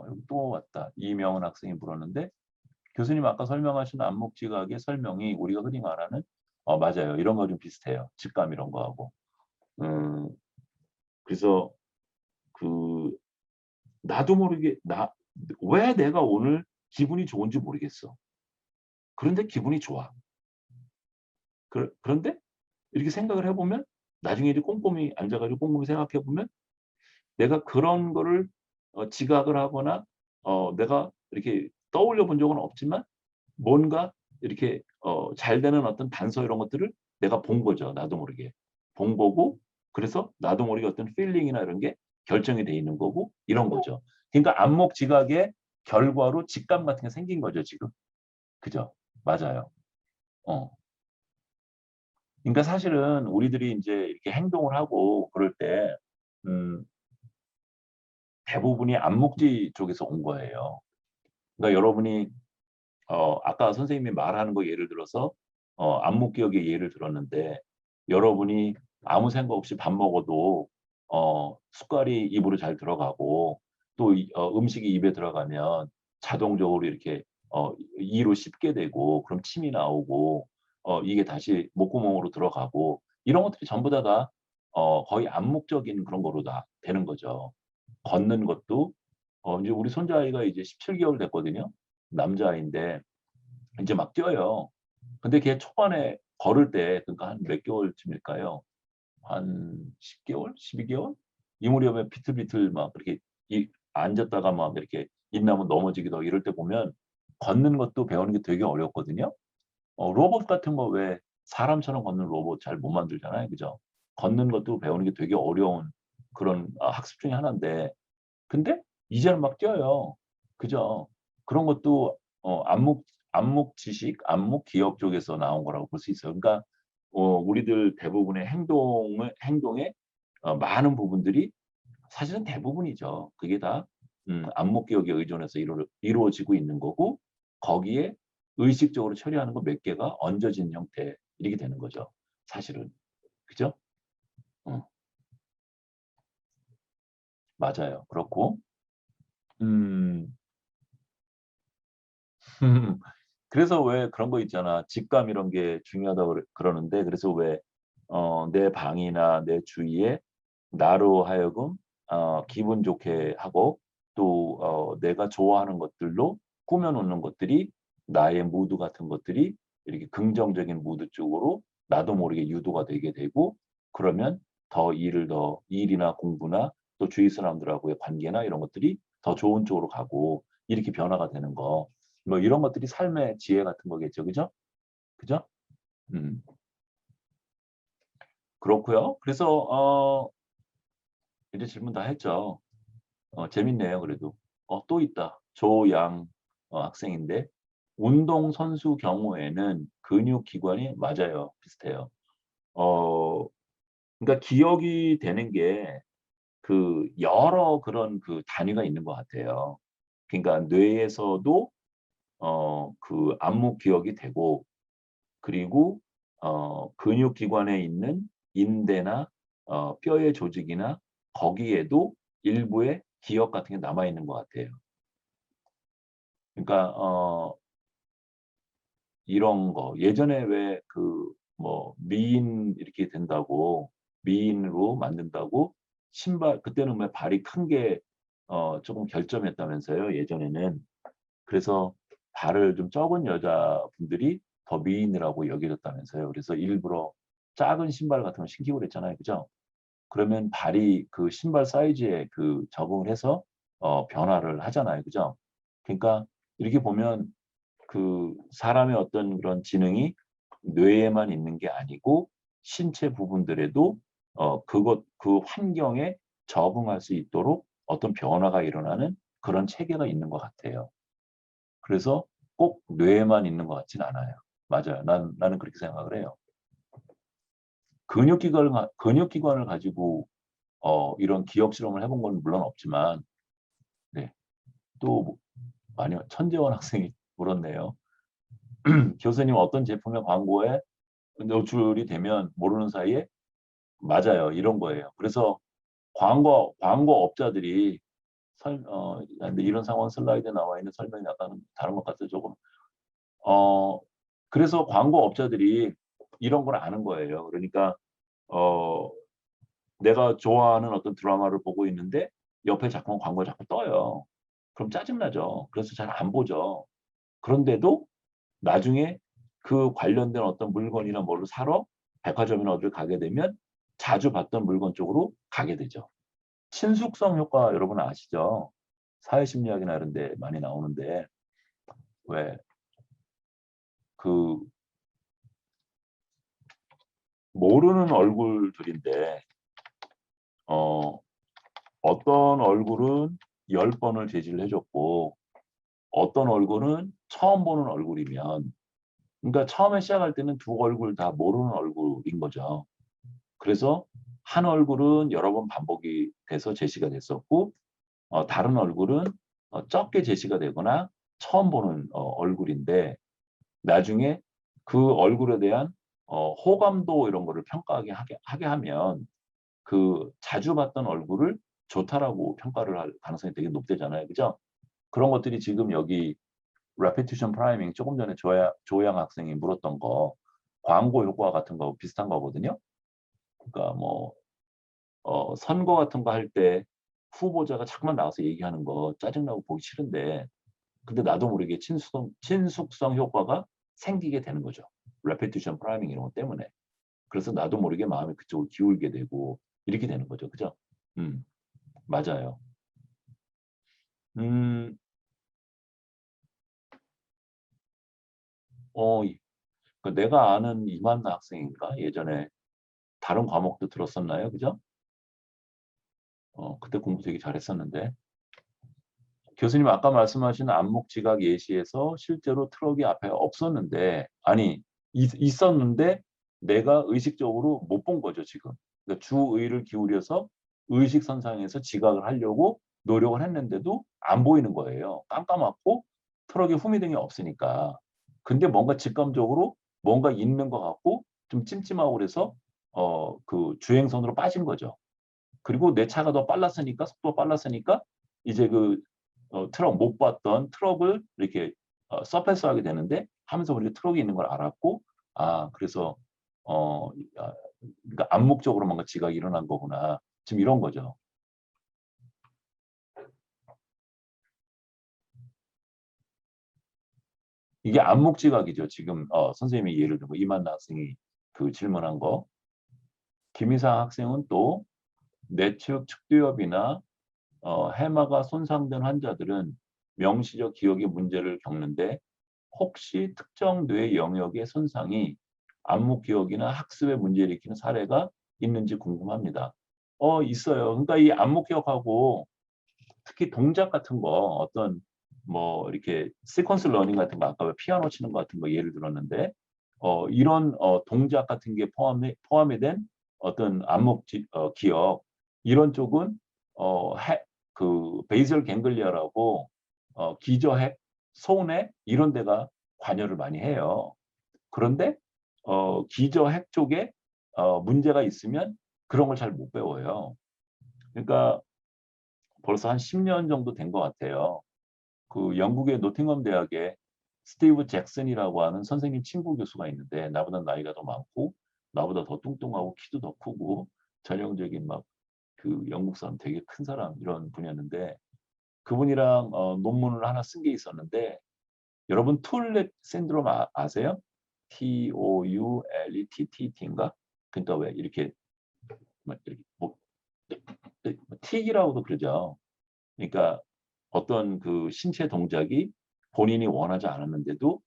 여기 또 왔다. 이명은 학생이 물었는데 교수님 아까 설명하신 안목 지각의 설명이 우리가 흔히 말하는 맞아요. 이런 거 좀 비슷해요. 직감 이런 거하고. 음, 그래서 그 나도 모르게 왜 내가 오늘 기분이 좋은지 모르겠어. 그런데 기분이 좋아. 그런데 이렇게 생각을 해보면 나중에 이제 꼼꼼히 앉아가지고 꼼꼼히 생각해보면 내가 그런 거를 지각을 하거나 내가 이렇게 떠올려 본 적은 없지만 뭔가 이렇게 잘 되는 어떤 단서 이런 것들을 내가 본 거죠. 나도 모르게. 본 거고 그래서 나도 모르게 어떤 필링이나 이런 게 결정이 돼 있는 거고 이런 거죠. 그러니까 안목 지각의 결과로 직감 같은 게 생긴 거죠, 지금. 그죠? 맞아요. 어. 그러니까 사실은 우리들이 이제 이렇게 행동을 하고 그럴 때 음, 대부분이 안목지 쪽에서 온 거예요. 그러니까 여러분이 아까 선생님이 말하는 거 예를 들어서 안목 기억의 예를 들었는데 여러분이 아무 생각 없이 밥 먹어도 숟갈이 입으로 잘 들어가고 또 음식이 입에 들어가면 자동적으로 이렇게 이로 씹게 되고 그럼 침이 나오고 이게 다시 목구멍으로 들어가고 이런 것들이 전부 다가 거의 암묵적인 그런 거로 다 되는 거죠. 걷는 것도 이제 우리 손자아이가 이제 17개월 됐거든요. 남자아이인데 이제 막 뛰어요. 근데 걔 초반에 걸을 때 그러니까 한 몇 개월쯤일까요? 한 10개월? 12개월? 이 무렵에 비틀비틀 막 그렇게 앉았다가 막 이렇게 입나무 넘어지기도 하고 이럴 때 보면 걷는 것도 배우는 게 되게 어렵거든요. 로봇 같은 거 왜 사람처럼 걷는 로봇 잘 못 만들잖아요. 그죠? 걷는 것도 배우는 게 되게 어려운 그런 학습 중에 하나인데 근데 이제는 막 뛰어요. 그죠? 그런 것도 안목 지식, 안목 기억 쪽에서 나온 거라고 볼 수 있어요. 그러니까 우리들 대부분의 행동의 많은 부분들이 사실은 대부분이죠. 그게 다 안목 기억에 의존해서 이루어지고 있는 거고 거기에 의식적으로 처리하는 거 몇 개가 얹어진 형태 이렇게 되는 거죠. 사실은. 그죠? 어, 맞아요. 그렇고 음. 그래서 왜 그런 거 있잖아. 직감 이런 게 중요하다고 그러는데 그래서 왜 내 방이나 내 주위에 나로 하여금 기분 좋게 하고 또 내가 좋아하는 것들로 꾸며 놓는 것들이 나의 무드 같은 것들이 이렇게 긍정적인 무드 쪽으로 나도 모르게 유도가 되게 되고 그러면 더 일이나 공부나 또 주위 사람들하고의 관계나 이런 것들이 더 좋은 쪽으로 가고 이렇게 변화가 되는 거. 뭐 이런 것들이 삶의 지혜 같은 거겠죠. 그죠? 그죠? 음. 그렇고요. 그래서 이제 질문 다 했죠. 재밌네요 그래도. 또 있다. 조양 학생인데 운동선수 경우에는 근육기관이 맞아요. 비슷해요. 어 그러니까 기억이 되는 게 그 여러 그런 그 단위가 있는 것 같아요. 그러니까 뇌에서도 그 안목 기억이 되고 그리고 근육기관에 있는 인대나 뼈의 조직이나 거기에도 일부의 기억 같은 게 남아 있는 것 같아요. 그러니까 이런 거 예전에 왜 그 뭐 미인 이렇게 된다고 미인으로 만든다고 신발 그때는 왜 발이 큰 게 조금 결점이었다면서요 예전에는. 그래서 발을 좀 적은 여자분들이 더 미인이라고 여겨졌다면서요. 그래서 일부러 작은 신발 같은 거 신기고 그랬잖아요. 그죠? 그러면 발이 그 신발 사이즈에 그 적응을 해서 변화를 하잖아요. 그죠? 그러니까 이렇게 보면 그 사람의 어떤 그런 지능이 뇌에만 있는 게 아니고 신체 부분들에도 그 환경에 적응할 수 있도록 어떤 변화가 일어나는 그런 체계가 있는 것 같아요. 그래서 꼭 뇌에만 있는 것 같진 않아요. 맞아요. 나는 그렇게 생각을 해요. 근육기관을 가지고 이런 기억 실험을 해본 건 물론 없지만 네. 또 많이 천재원 학생이 물었네요. 교수님 어떤 제품의 광고에 노출이 되면 모르는 사이에 맞아요. 이런 거예요. 그래서 광고업자들이 근데 이런 상황 슬라이드에 나와 있는 설명이 약간 다른 것 같아요. 조금. 그래서 광고업자들이 이런 걸 아는 거예요. 그러니까 어 내가 좋아하는 어떤 드라마를 보고 있는데 옆에 자꾸 광고가 자꾸 떠요. 그럼 짜증나죠. 그래서 잘 안 보죠. 그런데도 나중에 그 관련된 어떤 물건이나 뭐를 사러 백화점이나 어딜 가게 되면 자주 봤던 물건 쪽으로 가게 되죠. 친숙성 효과 여러분 아시죠? 사회심리학이나 이런 데 많이 나오는데 왜 그 모르는 얼굴들인데 어 어떤 얼굴은 10번을 제지를 해 줬고 어떤 얼굴은 처음 보는 얼굴이면 그러니까 처음에 시작할 때는 두 얼굴 다 모르는 얼굴인 거죠. 그래서 한 얼굴은 여러 번 반복이 돼서 제시가 됐었고 다른 얼굴은 적게 제시가 되거나 처음 보는 얼굴인데 나중에 그 얼굴에 대한 호감도 이런 거를 평가하게 하게 하면 그 자주 봤던 얼굴을 좋다라고 평가를 할 가능성이 되게 높대잖아요. 그죠? 그런 것들이 지금 여기 repetition priming 조금 전에 조양 학생이 물었던 거 광고 효과 같은 거 비슷한 거거든요. 그러니까 뭐 선거 같은 거 할 때 후보자가 자꾸만 나와서 얘기하는 거 짜증나고 보기 싫은데 근데 나도 모르게 친숙성 효과가 생기게 되는 거죠. 레피티션 프라이밍 이런 것 때문에. 그래서 나도 모르게 마음이 그쪽으로 기울게 되고 이렇게 되는 거죠. 그죠? 맞아요. 음, 내가 아는 이만나 학생인가? 예전에 다른 과목도 들었었나요? 그죠? 그때 공부 되게 잘했었는데. 교수님 아까 말씀하신 안목지각 예시에서 실제로 트럭이 앞에 없었는데, 아니, 있었는데 내가 의식적으로 못 본 거죠, 지금. 그러니까 주의를 기울여서 의식선상에서 지각을 하려고 노력을 했는데도 안 보이는 거예요. 깜깜하고 트럭에 후미등이 없으니까. 근데 뭔가 직감적으로 뭔가 있는 것 같고 좀 찜찜하고 그래서 그 주행선으로 빠진 거죠. 그리고 내 차가 더 빨랐으니까 속도가 빨랐으니까 이제 그 트럭 못 봤던 트럭을 이렇게 서페스하게 되는데 하면서 우리가 트럭이 있는 걸 알았고 그래서 어, 아, 그러니까 암묵적으로 뭔가 지각이 일어난 거구나. 지금 이런 거죠. 이게 암묵지각이죠. 지금 선생님이 예를 들고 이만나 학생이 그 질문한 거. 김희상 학생은 또 내측 측두엽이나 해마가 손상된 환자들은 명시적 기억의 문제를 겪는데 혹시 특정 뇌 영역의 손상이 안목 기억이나 학습에 문제를 일으키는 사례가 있는지 궁금합니다. 있어요. 그러니까 이 안목 기억하고 특히 동작 같은 거 어떤 뭐 이렇게 시퀀스 러닝 같은 거 아까 피아노 치는 거 같은 거 예를 들었는데 이런 동작 같은 게 포함이 된 어떤 안목 기억 이런 쪽은 그 베이설 갱글리아라고 기저핵, 소뇌 이런 데가 관여를 많이 해요. 그런데 기저핵 쪽에 문제가 있으면 그런 걸 잘 못 배워요. 그러니까 벌써 한 10년 정도 된 것 같아요. 그 영국의 노팅엄 대학에 스티브 잭슨이라고 하는 선생님 친구 교수가 있는데 나보다 나이가 더 많고 나보다 더 뚱뚱하고 키도 더 크고 전형적인 막 그 영국 사람 되게 큰 사람 이런 분이었는데 그분이랑 논문을 하나 쓴 게 있었는데 여러분 툴렛 신드롬 아세요? TOULETTT인가? 그러니까 왜 이렇게 뭐 틱이라고도 그러죠. 그러니까 어떤 그 신체 동작이 본인이 원하지 않았는데도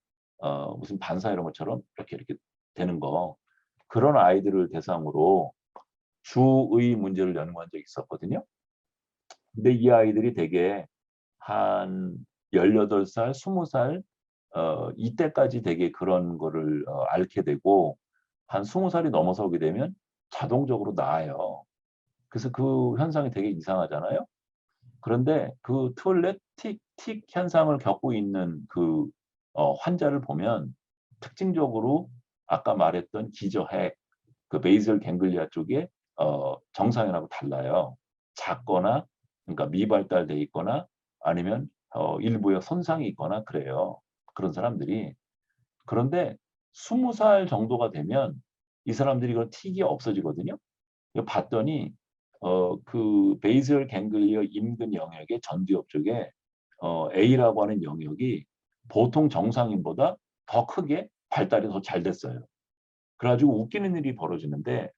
무슨 반사 이런 것처럼 이렇게 되는 거 그런 아이들을 대상으로 주의 문제를 연구한 적이 있었거든요. 근데 이 아이들이 되게 한 18살, 20살 이때까지 되게 그런 거를 앓게 되고 한 20살이 넘어서 오게 되면 자동적으로 나아요. 그래서 그 현상이 되게 이상하잖아요. 그런데 그 투얼렛 틱 현상을 겪고 있는 그 환자를 보면 특징적으로 아까 말했던 기저핵, 그 베이설 갱글리아 쪽에 정상인하고 달라요. 작거나 그러니까 미발달돼 있거나 아니면 일부의 손상이 있거나 그래요. 그런 사람들이. 그런데 20살 정도가 되면 이 사람들이 그 틱이 없어지거든요. 이거 봤더니 그 베이설 갱글리어 인근 영역의 전두엽 쪽에 A라고 하는 영역이 보통 정상인보다 더 크게 발달이 더 잘 됐어요. 그래가지고 웃기는 일이 벌어지는데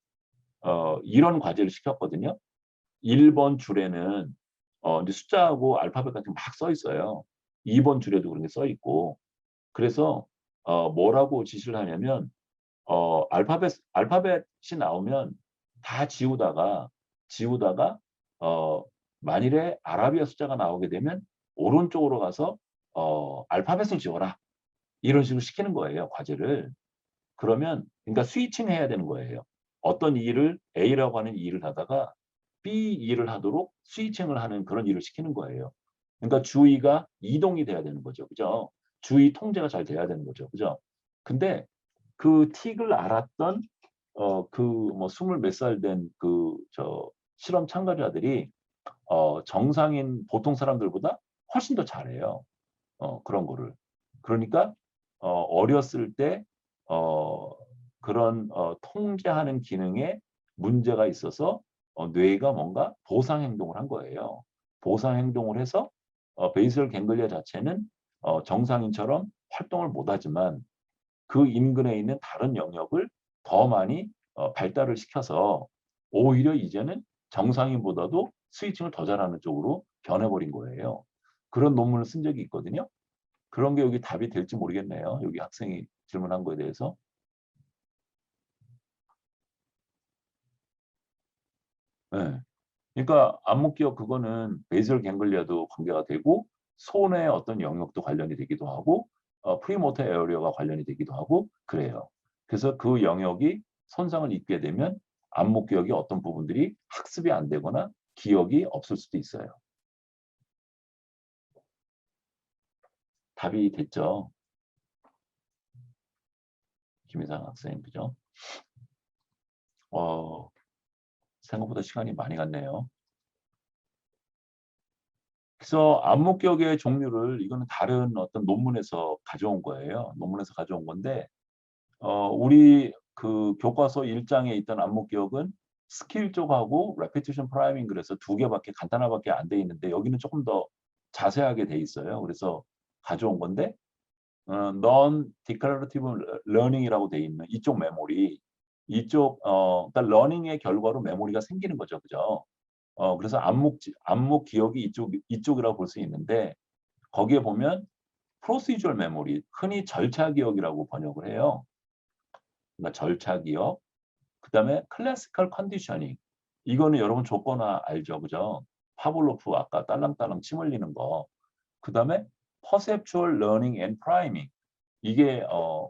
이런 과제를 시켰거든요. 1번 줄에는 이제 숫자하고 알파벳 같은 거 막 써 있어요. 2번 줄에도 그런 게 써 있고 그래서 뭐라고 지시를 하냐면 알파벳이 나오면 다 지우다가 어, 만일에 아라비아 숫자가 나오게 되면 오른쪽으로 가서 알파벳을 지워라 이런 식으로 시키는 거예요 과제를. 그러면 그러니까 스위칭 해야 되는 거예요. 어떤 일을 A라고 하는 일을 하다가 B 일을 하도록 스위칭을 하는 그런 일을 시키는 거예요. 그러니까 주의가 이동이 돼야 되는 거죠, 그죠? 주의 통제가 잘 돼야 되는 거죠, 그죠? 근데 그 틱을 알았던 그 뭐 20 몇 살 된 그 저 실험 참가자들이 정상인 보통 사람들보다 훨씬 더 잘해요. 그런 거를. 그러니까 어렸을 때 그런 통제하는 기능에 문제가 있어서 뇌가 뭔가 보상 행동을 한 거예요. 보상 행동을 해서 베이설 갱글리아 자체는 정상인처럼 활동을 못하지만 그 인근에 있는 다른 영역을 더 많이 발달을 시켜서 오히려 이제는 정상인보다도 스위칭을 더 잘하는 쪽으로 변해버린 거예요. 그런 논문을 쓴 적이 있거든요. 그런 게 여기 답이 될지 모르겠네요. 여기 학생이 질문한 거에 대해서. 네. 그러니까 암묵기억 그거는 베이설 갱글리아도 관계가 되고 손의 어떤 영역도 관련이 되기도 하고 프리모터 에어리어가 관련이 되기도 하고 그래요. 그래서 그 영역이 손상을 입게 되면 암묵기억이 어떤 부분들이 학습이 안 되거나 기억이 없을 수도 있어요. 답이 됐죠? 김희상 학생, 그죠? 생각보다 시간이 많이 갔네요. 그래서 암묵기억의 종류를 이거는 다른 어떤 논문에서 가져온 거예요. 논문에서 가져온 건데 우리 그 교과서 1장에 있던 암묵기억은 스킬 쪽하고 repetition priming 그래서 두 개밖에 간단하밖에 안 돼 있는데 여기는 조금 더 자세하게 돼 있어요. 그래서 가져온 건데 non-declarative learning이라고 돼 있는 이쪽 메모리 이쪽 그러니까 learning의 결과로 메모리가 생기는 거죠, 그죠? 그래서 암묵 기억이 이쪽이라고 볼 수 있는데 거기에 보면 procedural memory 흔히 절차 기억이라고 번역을 해요. 그러니까 절차 기억. 그다음에 클래시컬 컨디셔닝. 이거는 여러분 조건화 알죠, 그죠? 파블로프 아까 딸랑딸랑 침 흘리는 거. 그다음에 perceptual learning and priming. 이게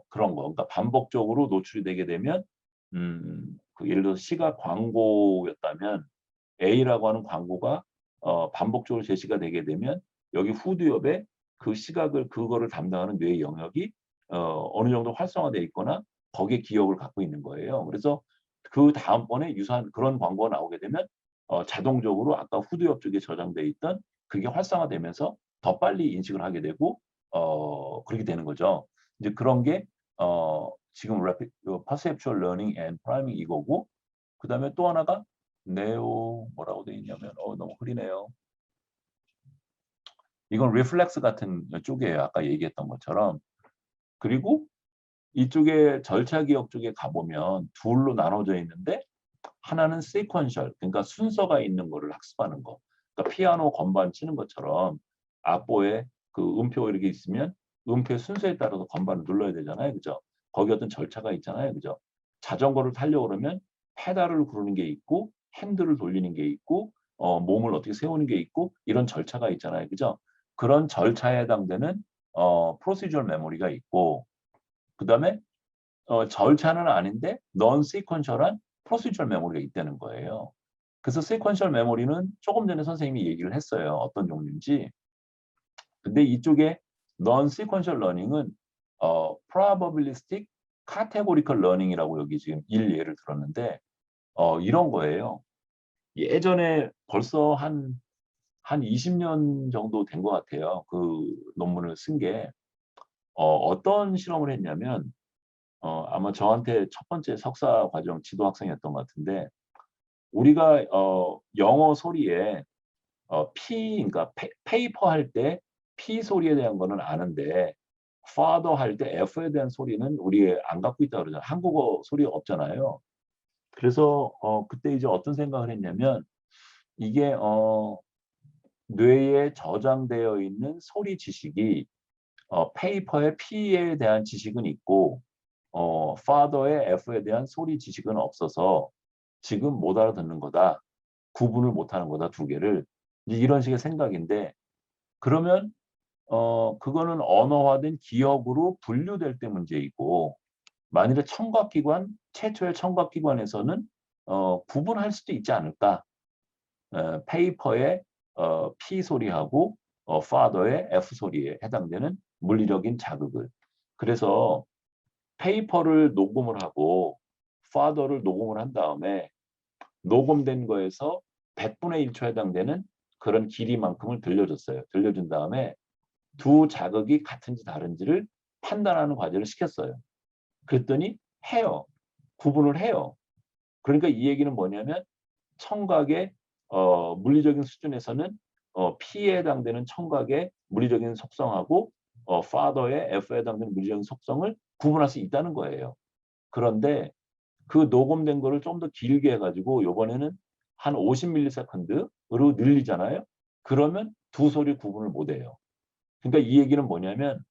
그런 거. 그러니까 반복적으로 노출이 되게 되면 그 예를 들어서 시각 광고였다면 A라고 하는 광고가 반복적으로 제시가 되게 되면 여기 후두엽에 그 시각을 그거를 담당하는 뇌의 영역이 어느 정도 활성화되어 있거나 거기에 기억을 갖고 있는 거예요. 그래서 그 다음번에 유사한 그런 광고가 나오게 되면 자동적으로 아까 후두엽 쪽에 저장돼 있던 그게 활성화되면서 더 빨리 인식을 하게 되고 그렇게 되는 거죠. 이제 그런 게 지금 perceptual learning and priming 이거고 그다음에 또 하나가 네오 뭐라고 돼 있냐면 너무 흐리네요. 이건 리플렉스 같은 쪽이에요. 아까 얘기했던 것처럼. 그리고 이쪽에 절차 기억 쪽에 가보면 둘로 나눠져 있는데 하나는 시퀀셜 그러니까 순서가 있는 거를 학습하는 거. 그러니까 피아노 건반 치는 것처럼 악보에 그 음표 이렇게 있으면 음표의 순서에 따라서 건반을 눌러야 되잖아요. 그죠? 거기 어떤 절차가 있잖아요. 그죠? 자전거를 타려고 그러면 페달을 구르는 게 있고 핸들을 돌리는 게 있고 몸을 어떻게 세우는 게 있고 이런 절차가 있잖아요. 그죠? 그런 절차에 해당되는 프로시저럴 메모리가 있고 그다음에 절차는 아닌데 non sequential한 프로시저럴 메모리가 있다는 거예요. 그래서 sequential 메모리는 조금 전에 선생님이 얘기를 했어요. 어떤 종류인지. 근데 이쪽에 non sequential learning은 probabilistic categorical learning이라고 여기 지금 예를 들었는데 이런 거예요. 예전에 벌써 한 20년 정도 된 것 같아요. 그 논문을 쓴 게 어떤 실험을 했냐면 아마 저한테 첫 번째 석사 과정 지도 학생이었던 것 같은데 우리가 영어 소리에 그러니까 페이퍼 할 때 P 소리에 대한 거는 아는데 father 할 때 F에 대한 소리는 우리 안 갖고 있다 그러잖아요. 한국어 소리가 없잖아요. 그래서 그때 이제 어떤 생각을 했냐면 이게 뇌에 저장되어 있는 소리 지식이 페이퍼의 P에 대한 지식은 있고 father의 F에 대한 소리 지식은 없어서 지금 못 알아듣는 거다. 구분을 못하는 거다. 두 개를. 이런 식의 생각인데 그러면 그거는 언어화된 기억으로 분류될 때 문제이고 만일에 청각기관 최초의 청각기관에서는 구분할 수도 있지 않을까. 페이퍼의 P 소리하고 father의 F 소리에 해당되는 물리적인 자극을. 그래서 페이퍼를 녹음을 하고 father를 녹음을 한 다음에 녹음된 거에서 100분의 1초 해당되는 그런 길이만큼을 들려줬어요. 들려준 다음에 두 자극이 같은지 다른지를 판단하는 과제를 시켰어요. 그랬더니 해요. 구분을 해요. 그러니까 이 얘기는 뭐냐면 청각의 물리적인 수준에서는 P에 해당되는 청각의 물리적인 속성하고 father의 F에 해당되는 물리적인 속성을 구분할 수 있다는 거예요. 그런데 그 녹음된 거를 좀 더 길게 해가지고 이번에는 한 50ms로 늘리잖아요. 그러면 두 소리 구분을 못해요. 그러니까 이 얘기는 뭐냐면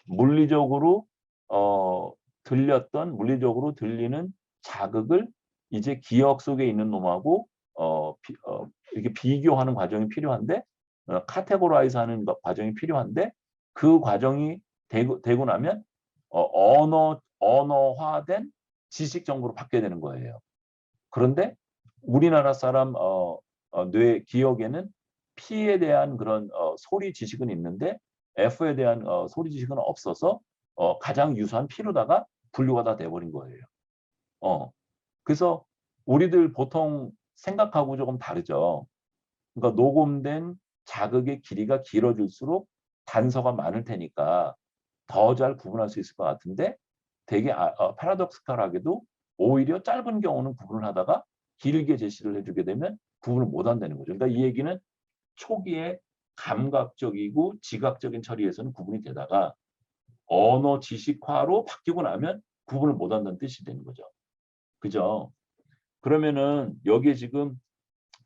물리적으로 물리적으로 들리는 자극을 이제 기억 속에 있는 놈하고 이렇게 비교하는 과정이 필요한데 카테고라이즈하는 과정이 필요한데 그 과정이 되고 나면 언어화된 지식 정보로 바뀌어야 되는 거예요. 그런데 우리나라 사람 뇌 기억에는 P에 대한 그런 소리 지식은 있는데 F에 대한 소리 지식은 없어서 가장 유사한 P로다가 분류가 다 돼버린 거예요. 그래서 우리들 보통 생각하고 조금 다르죠. 그러니까 녹음된 자극의 길이가 길어질수록 단서가 많을 테니까 더 잘 구분할 수 있을 것 같은데 되게 패러독스컬하게도 오히려 짧은 경우는 구분을 하다가 길게 제시를 해주게 되면 구분을 못 한다는 거죠. 그러니까 이 얘기는 초기에 감각적이고 지각적인 처리에서는 구분이 되다가 언어 지식화로 바뀌고 나면 구분을 못 한다는 뜻이 되는 거죠. 그죠? 그러면은 여기에 지금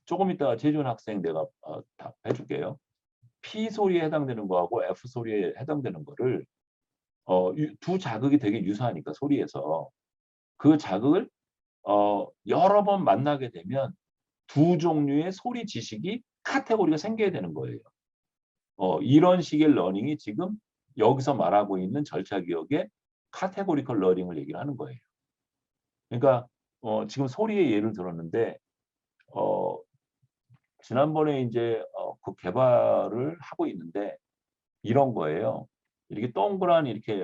조금 이따가 재준 학생 내가 답해 줄게요. P 소리에 해당되는 거하고 F 소리에 해당되는 거를 두 자극이 되게 유사하니까 소리에서 그 자극을 여러 번 만나게 되면 두 종류의 소리 지식이 카테고리가 생겨야 되는 거예요. 이런 식의 러닝이 지금 여기서 말하고 있는 절차 기억의 카테고리컬 러닝을 얘기를 하는 거예요. 그러니까 지금 소리의 예를 들었는데 지난번에 이제 그 개발을 하고 있는데 이런 거예요. 이렇게 동그란 이렇게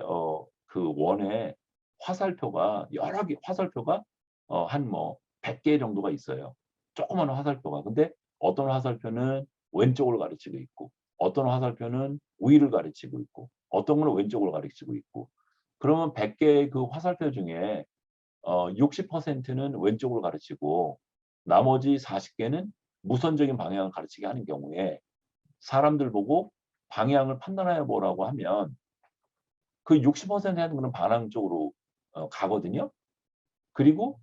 그 원에 화살표가 여러 개 화살표가 한 뭐 100개 정도가 있어요. 조그만 화살표가. 근데 어떤 화살표는 왼쪽을 가르치고 있고 어떤 화살표는 위를 가르치고 있고 어떤 거는 왼쪽을 가르치고 있고 그러면 100개의 그 화살표 중에 60%는 왼쪽을 가르치고 나머지 40개는 무선적인 방향을 가르치게 하는 경우에 사람들 보고 방향을 판단해 보라고 하면 그 60% 하는 거는 반항 쪽으로 가거든요. 그리고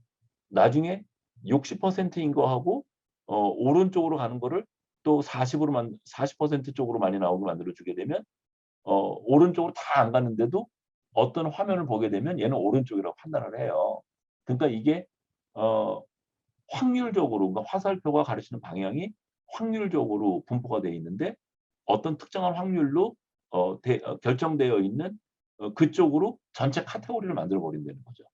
나중에 60%인 거하고 오른쪽으로 가는 거를 또 40% 쪽으로 많이 나오게 만들어 주게 되면 오른쪽으로 다 안 가는데도 어떤 화면을 보게 되면 얘는 오른쪽이라고 판단을 해요. 그러니까 이게 확률적으로 그러니까 화살표가 가르치는 방향이 확률적으로 분포가 되어 있는데 어떤 특정한 확률로 결정되어 있는 그쪽으로 전체 카테고리를 만들어 버린다는 거죠.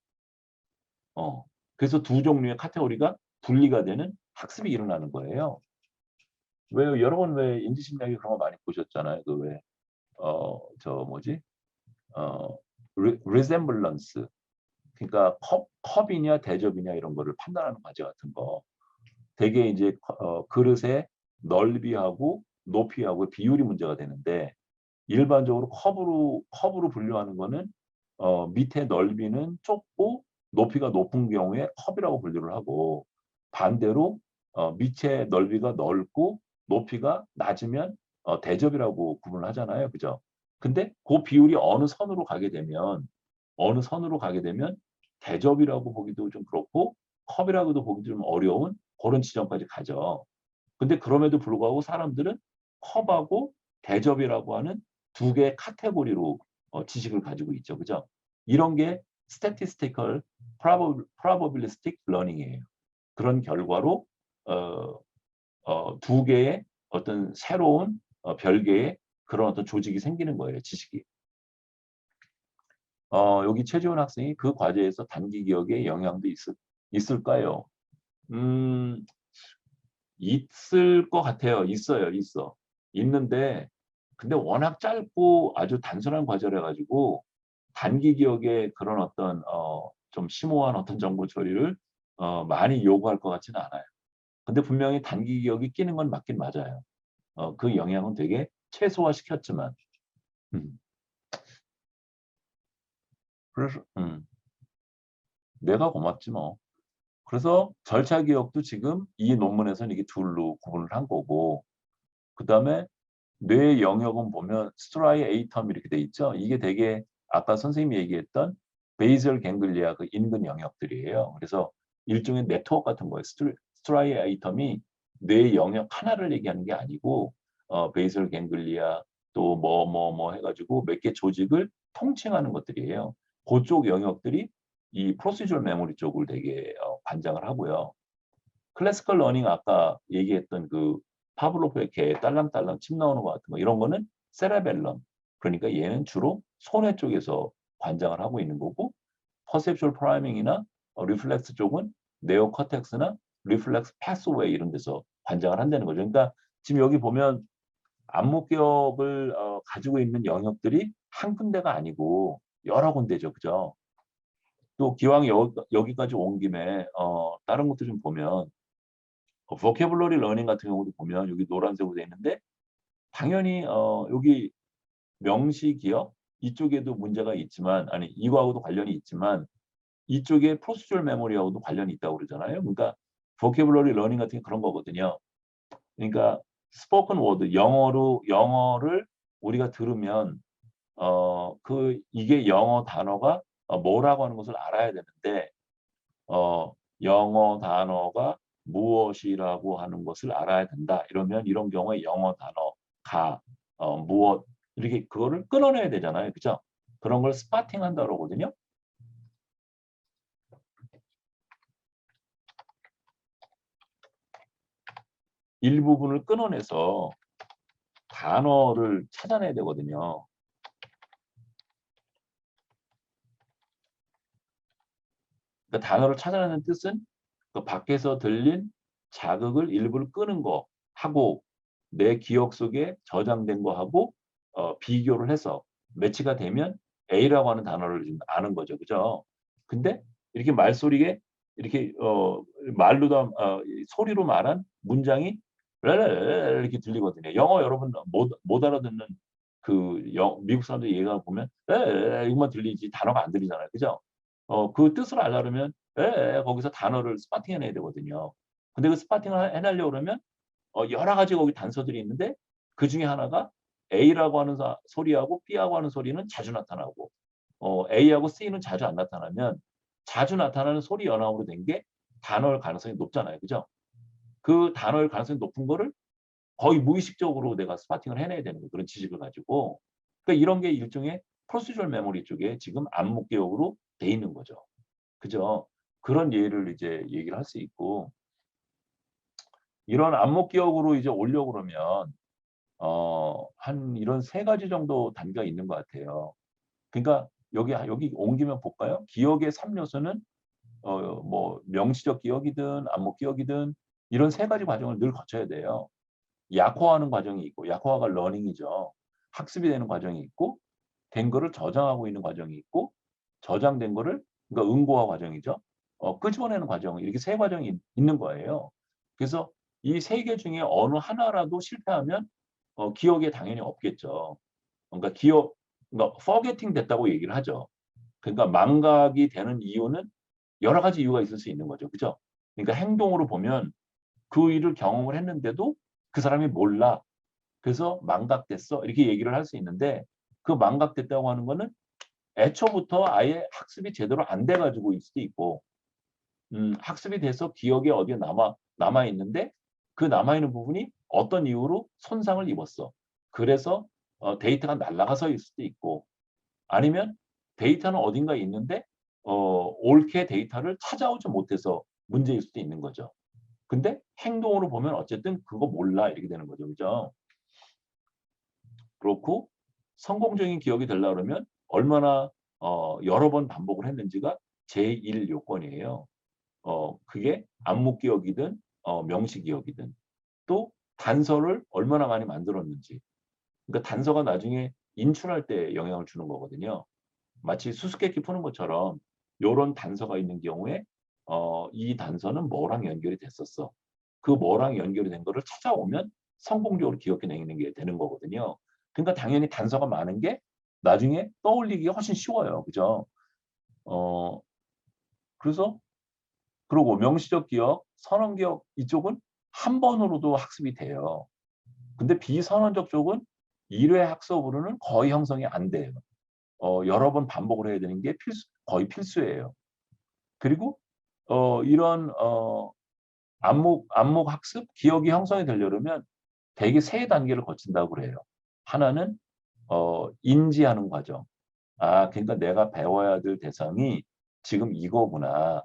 그래서 두 종류의 카테고리가 분리가 되는 학습이 일어나는 거예요. 왜 여러 번 왜 인지심리학이 그런 거 많이 보셨잖아요. 그 왜 저 뭐지? resemblance 그러니까 컵이냐 대접이냐 이런 거를 판단하는 과제 같은 거. 되게 이제 그릇의 넓이하고 높이하고 비율이 문제가 되는데 일반적으로 컵으로 분류하는 거는 밑에 넓이는 좁고 높이가 높은 경우에 컵이라고 분류를 하고 반대로 밑에 넓이가 넓고 높이가 낮으면 대접이라고 구분을 하잖아요. 그죠? 근데 그 비율이 어느 선으로 가게 되면 대접이라고 보기도 좀 그렇고 컵이라고도 보기 좀 어려운 그런 지점까지 가죠. 근데 그럼에도 불구하고 사람들은 컵하고 대접이라고 하는 두 개의 카테고리로 지식을 가지고 있죠. 그죠? 이런 게 statistical probabilistic learning이에요. 그런 결과로 두 개의 어떤 새로운 별개의 그런 어떤 조직이 생기는 거예요. 지식이. 여기 최지원 학생이 그 과제에서 단기 기억에 영향도 있을까요? 있을 것 같아요. 있어. 있는데 근데 워낙 짧고 아주 단순한 과제를 해가지고 단기 기억에 그런 어떤 좀 심오한 어떤 정보 처리를 많이 요구할 것 같지는 않아요. 근데 분명히 단기 기억이 끼는 건 맞긴 맞아요. 그 영향은 되게 최소화시켰지만 그래서 내가 고맙지 뭐. 그래서 절차 기억도 지금 이 논문에서는 이게 둘로 구분을 한 거고, 그다음에 뇌 영역은 보면 스트라이에이텀 이렇게 돼 있죠. 이게 되게 아까 선생님이 얘기했던 베이설 갱글리아 그 인근 영역들이에요. 그래서 일종의 네트워크 같은 거예요. 스트라이에이텀이 뇌 영역 하나를 얘기하는 게 아니고 베이설 갱글리아 또 뭐 해가지고 몇 개 조직을 통칭하는 것들이에요. 그쪽 영역들이 이 프로시저럴 메모리 쪽을 되게 관장을 하고요. 클래시컬 러닝 아까 얘기했던 그 파블로프의 개 딸랑딸랑 침 나오는 것 같은 거 이런 거는 세레벨럼. 그러니까 얘는 주로 손해 쪽에서 관장을 하고 있는 거고, 퍼셉츄얼 프라이밍이나 리플렉스 쪽은 네오코텍스나 리플렉스 패스웨이 이런 데서 관장을 한다는 거죠. 그러니까 지금 여기 보면 안목 기억을 가지고 있는 영역들이 한 군데가 아니고 여러 군데죠. 그죠? 또 기왕 여기까지 온 김에 다른 것도 좀 보면 vocabulary learning 같은 경우도 보면 여기 노란색으로 돼 있는데 당연히 여기 명시 기억 이쪽에도 문제가 있지만 아니 이거하고도 관련이 있지만 이쪽에 procedural memory하고도 관련이 있다고 그러잖아요. 그러니까 vocabulary learning 같은 게 그런 거거든요. 그러니까 spoken word 영어를 우리가 들으면 이게 영어 단어가 뭐라고 하는 것을 알아야 되는데 영어 단어가 무엇이라고 하는 것을 알아야 된다. 이러면 이런 경우에 영어 단어가 무엇 이렇게 그거를 끊어내야 되잖아요. 그죠? 그런 걸 스파팅 한다고 그러거든요. 일부분을 끊어내서 단어를 찾아내야 되거든요. 그러니까 단어를 찾아내는 뜻은 그 밖에서 들린 자극을 일부를 끄는 거 하고 내 기억 속에 저장된 거 하고 비교를 해서 매치가 되면 A라고 하는 단어를 좀 아는 거죠. 그죠? 근데 이렇게 말소리에 이렇게 말로도 소리로 말한 문장이 이렇게 들리거든요. 영어 여러분 못 알아듣는 미국 사람들 얘기가 보면 이것만 들리지 단어가 안 들리잖아요. 그죠? 그 뜻을 알려면 거기서 단어를 스파팅 해내야 되거든요. 근데 그 스파팅을 해내려고 그러면 여러 가지 거기 단서들이 있는데 그 중에 하나가 A라고 하는 소리하고 B하고 하는 소리는 자주 나타나고 A하고 C는 자주 안 나타나면 자주 나타나는 소리 연합으로 된 게 단어일 가능성이 높잖아요. 그죠? 그 단어일 가능성이 높은 거를 거의 무의식적으로 내가 스파팅을 해내야 되는 거예요. 그런 지식을 가지고. 그러니까 이런 게 일종의 프로시저럴 메모리 쪽에 지금 암묵 기억으로 돼 있는 거죠. 그죠? 그런 예를 이제 얘기를 할 수 있고 이런 암묵 기억으로 이제 오려고 그러면 한 이런 세 가지 정도 단계가 있는 것 같아요. 그러니까 여기 옮기면 볼까요? 기억의 3요소는 뭐 명시적 기억이든 암묵 기억이든 이런 세 가지 과정을 늘 거쳐야 돼요. 약화하는 과정이 있고 약화가 러닝이죠. 학습이 되는 과정이 있고 된 거를 저장하고 있는 과정이 있고 저장된 거를 그러니까 응고화 과정이죠. 끄집어내는 과정 이렇게 세 과정이 있는 거예요. 그래서 이 세 개 중에 어느 하나라도 실패하면 기억에 당연히 없겠죠. 그러니까 forgetting 됐다고 얘기를 하죠. 그러니까 망각이 되는 이유는 여러 가지 이유가 있을 수 있는 거죠. 그죠? 그러니까 행동으로 보면 그 일을 경험을 했는데도 그 사람이 몰라. 그래서 망각됐어. 이렇게 얘기를 할 수 있는데 그 망각됐다고 하는 거는 애초부터 아예 학습이 제대로 안 돼가지고 있을 수도 있고 학습이 돼서 기억에 어디에 남아 있는데 그 남아 있는 부분이 어떤 이유로 손상을 입었어. 그래서 데이터가 날아가서일 수도 있고 아니면 데이터는 어딘가에 있는데 옳게 데이터를 찾아오지 못해서 문제일 수도 있는 거죠. 근데 행동으로 보면 어쨌든 그거 몰라 이렇게 되는 거죠. 그죠? 그렇고 성공적인 기억이 되려고 그러면 얼마나 여러 번 반복을 했는지가 제1 요건이에요. 그게 암묵 기억이든 명시 기억이든 또 단서를 얼마나 많이 만들었는지. 그러니까 단서가 나중에 인출할 때 영향을 주는 거거든요. 마치 수수께끼 푸는 것처럼 요런 단서가 있는 경우에 이 단서는 뭐랑 연결이 됐었어. 그 뭐랑 연결이 된 거를 찾아오면 성공적으로 기억해내는 게 되는 거거든요. 그러니까 당연히 단서가 많은 게 나중에 떠올리기가 훨씬 쉬워요. 그죠? 어, 그래서 그리고 명시적 기억, 선언 기억 이쪽은 한 번으로도 학습이 돼요. 근데 비선언적 쪽은 1회 학습으로는 거의 형성이 안 돼요. 여러 번 반복을 해야 되는 게 거의 필수예요. 그리고 이런 안목 학습, 기억이 형성이 되려면 대개 3단계를 거친다고 그래요. 하나는 인지하는 과정. 그러니까 내가 배워야 될 대상이 지금 이거구나.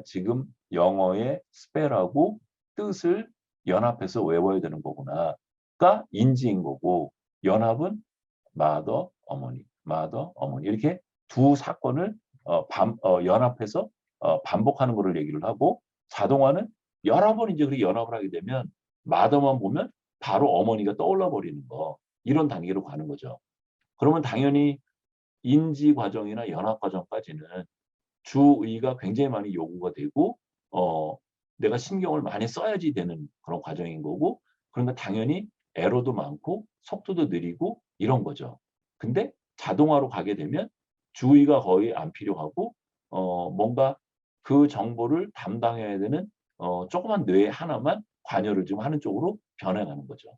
지금 영어의 스펠하고 뜻을 연합해서 외워야 되는 거구나.가 인지인 거고, 연합은 마더, 어머니, 마더, 어머니 이렇게 두 사건을 연합해서 반복하는 거를 얘기를 하고, 자동화는 여러 번 이제 그렇게 연합을 하게 되면 마더만 보면 바로 어머니가 떠올라 버리는 거, 이런 단계로 가는 거죠. 그러면 당연히 인지 과정이나 연합 과정까지는 주의가 굉장히 많이 요구가 되고 내가 신경을 많이 써야지 되는 그런 과정인 거고, 그러니까 당연히 에러도 많고 속도도 느리고 이런 거죠. 근데 자동화로 가게 되면 주의가 거의 안 필요하고 뭔가 그 정보를 담당해야 되는 조그만 뇌 하나만 관여를 좀 하는 쪽으로 변해가는 거죠.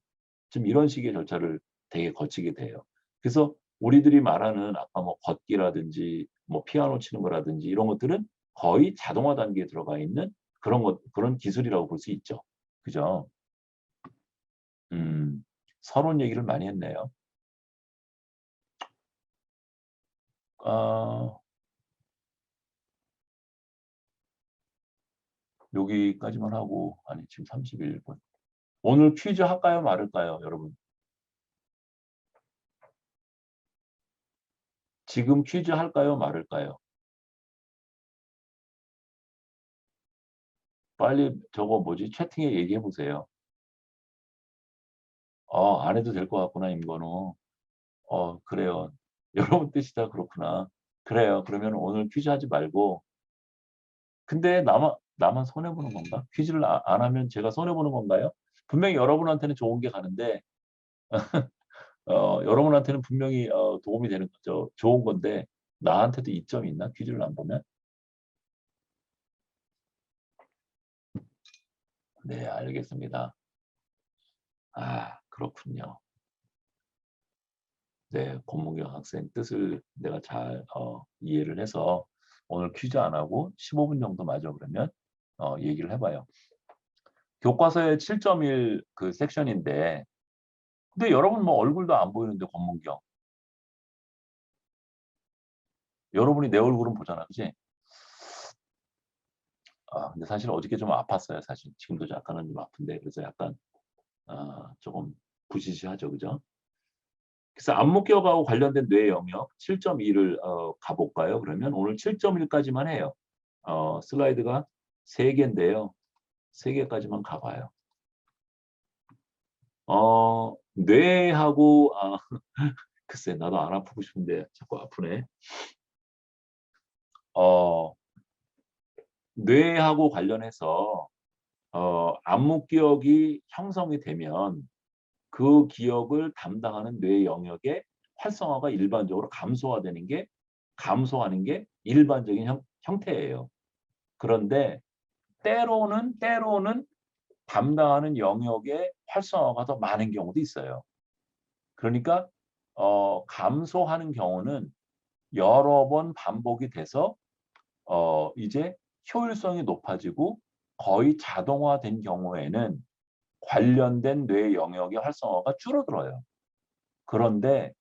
지금 이런 식의 절차를 되게 거치게 돼요. 그래서 우리들이 말하는 아까 뭐 걷기라든지 뭐 피아노 치는 거라든지 이런 것들은 거의 자동화 단계에 들어가 있는 그런 기술이라고 볼 수 있죠. 그죠? 서론 얘기를 많이 했네요. 여기까지만 하고, 아니 지금 31분. 오늘 퀴즈 할까요, 말을까요, 여러분? 지금 퀴즈 할까요, 말을까요? 빨리 저거 뭐지? 채팅에 얘기해 보세요. 안 해도 될 것 같구나, 임건우. 그래요. 여러분 뜻이 다 그렇구나. 그래요. 그러면 오늘 퀴즈 하지 말고. 근데 나만 손해보는 건가? 퀴즈를 안 하면 제가 손해보는 건가요? 분명히 여러분한테는 좋은 게 가는데, 여러분한테는 분명히 도움이 되는 거죠. 좋은 건데, 나한테도 이점이 있나? 퀴즈를 안 보면? 네, 알겠습니다. 그렇군요. 네, 권문경 학생 뜻을 내가 잘 이해를 해서 오늘 퀴즈 안 하고 15분 정도 마저 그러면 얘기를 해봐요. 교과서의 7.1 그 섹션인데, 근데 여러분 뭐 얼굴도 안 보이는데 권문경. 여러분이 내 얼굴은 보잖아, 그지? 근데 사실 어저께 좀 아팠어요, 사실. 지금도 약간은 좀 아픈데, 그래서 약간 조금 부시시하죠, 그죠? 그래서 안목기억하고 관련된 뇌 영역 7.2를 가볼까요? 그러면 오늘 7.1까지만 해요. 슬라이드가 3개인데요. 3개까지만 가봐요. 뇌하고 글쎄 나도 안 아프고 싶은데 자꾸 아프네. 뇌하고 관련해서 안목기억이 형성이 되면 그 기억을 담당하는 뇌 영역의 활성화가 일반적으로 감소하는 게 일반적인 형태예요. 그런데 때로는 담당하는 영역의 활성화가 더 많은 경우도 있어요. 그러니까 감소하는 경우는 여러 번 반복이 돼서 이제 효율성이 높아지고 거의 자동화된 경우에는 관련된 뇌 영역의 활성화가 줄어들어요. 그런데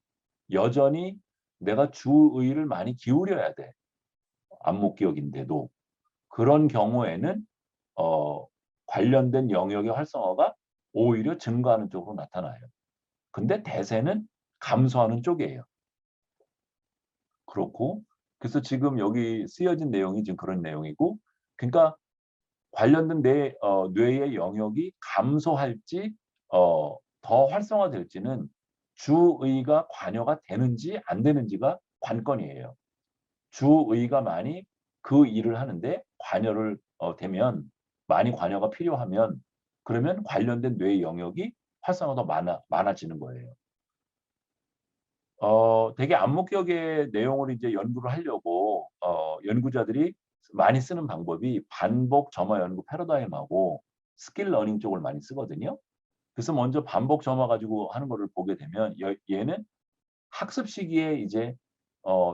여전히 내가 주의를 많이 기울여야 돼. 안목기억인데도. 그런 경우에는 관련된 영역의 활성화가 오히려 증가하는 쪽으로 나타나요. 근데 대세는 감소하는 쪽이에요. 그렇고, 그래서 지금 여기 쓰여진 내용이 지금 그런 내용이고, 그러니까 관련된 뇌의 영역이 감소할지 더 활성화될지는 주의가 관여가 되는지 안 되는지가 관건이에요. 주의가 많이 그 일을 하는데 관여를 되면, 많이 관여가 필요하면, 그러면 관련된 뇌의 영역이 활성화가 많아지는 거예요. 되게 안목기억의 내용을 이제 연구를 하려고 연구자들이 많이 쓰는 방법이 반복 점화 연구 패러다임하고 스킬 러닝 쪽을 많이 쓰거든요. 그래서 먼저 반복 점화 가지고 하는 거를 보게 되면 얘는 학습 시기에 이제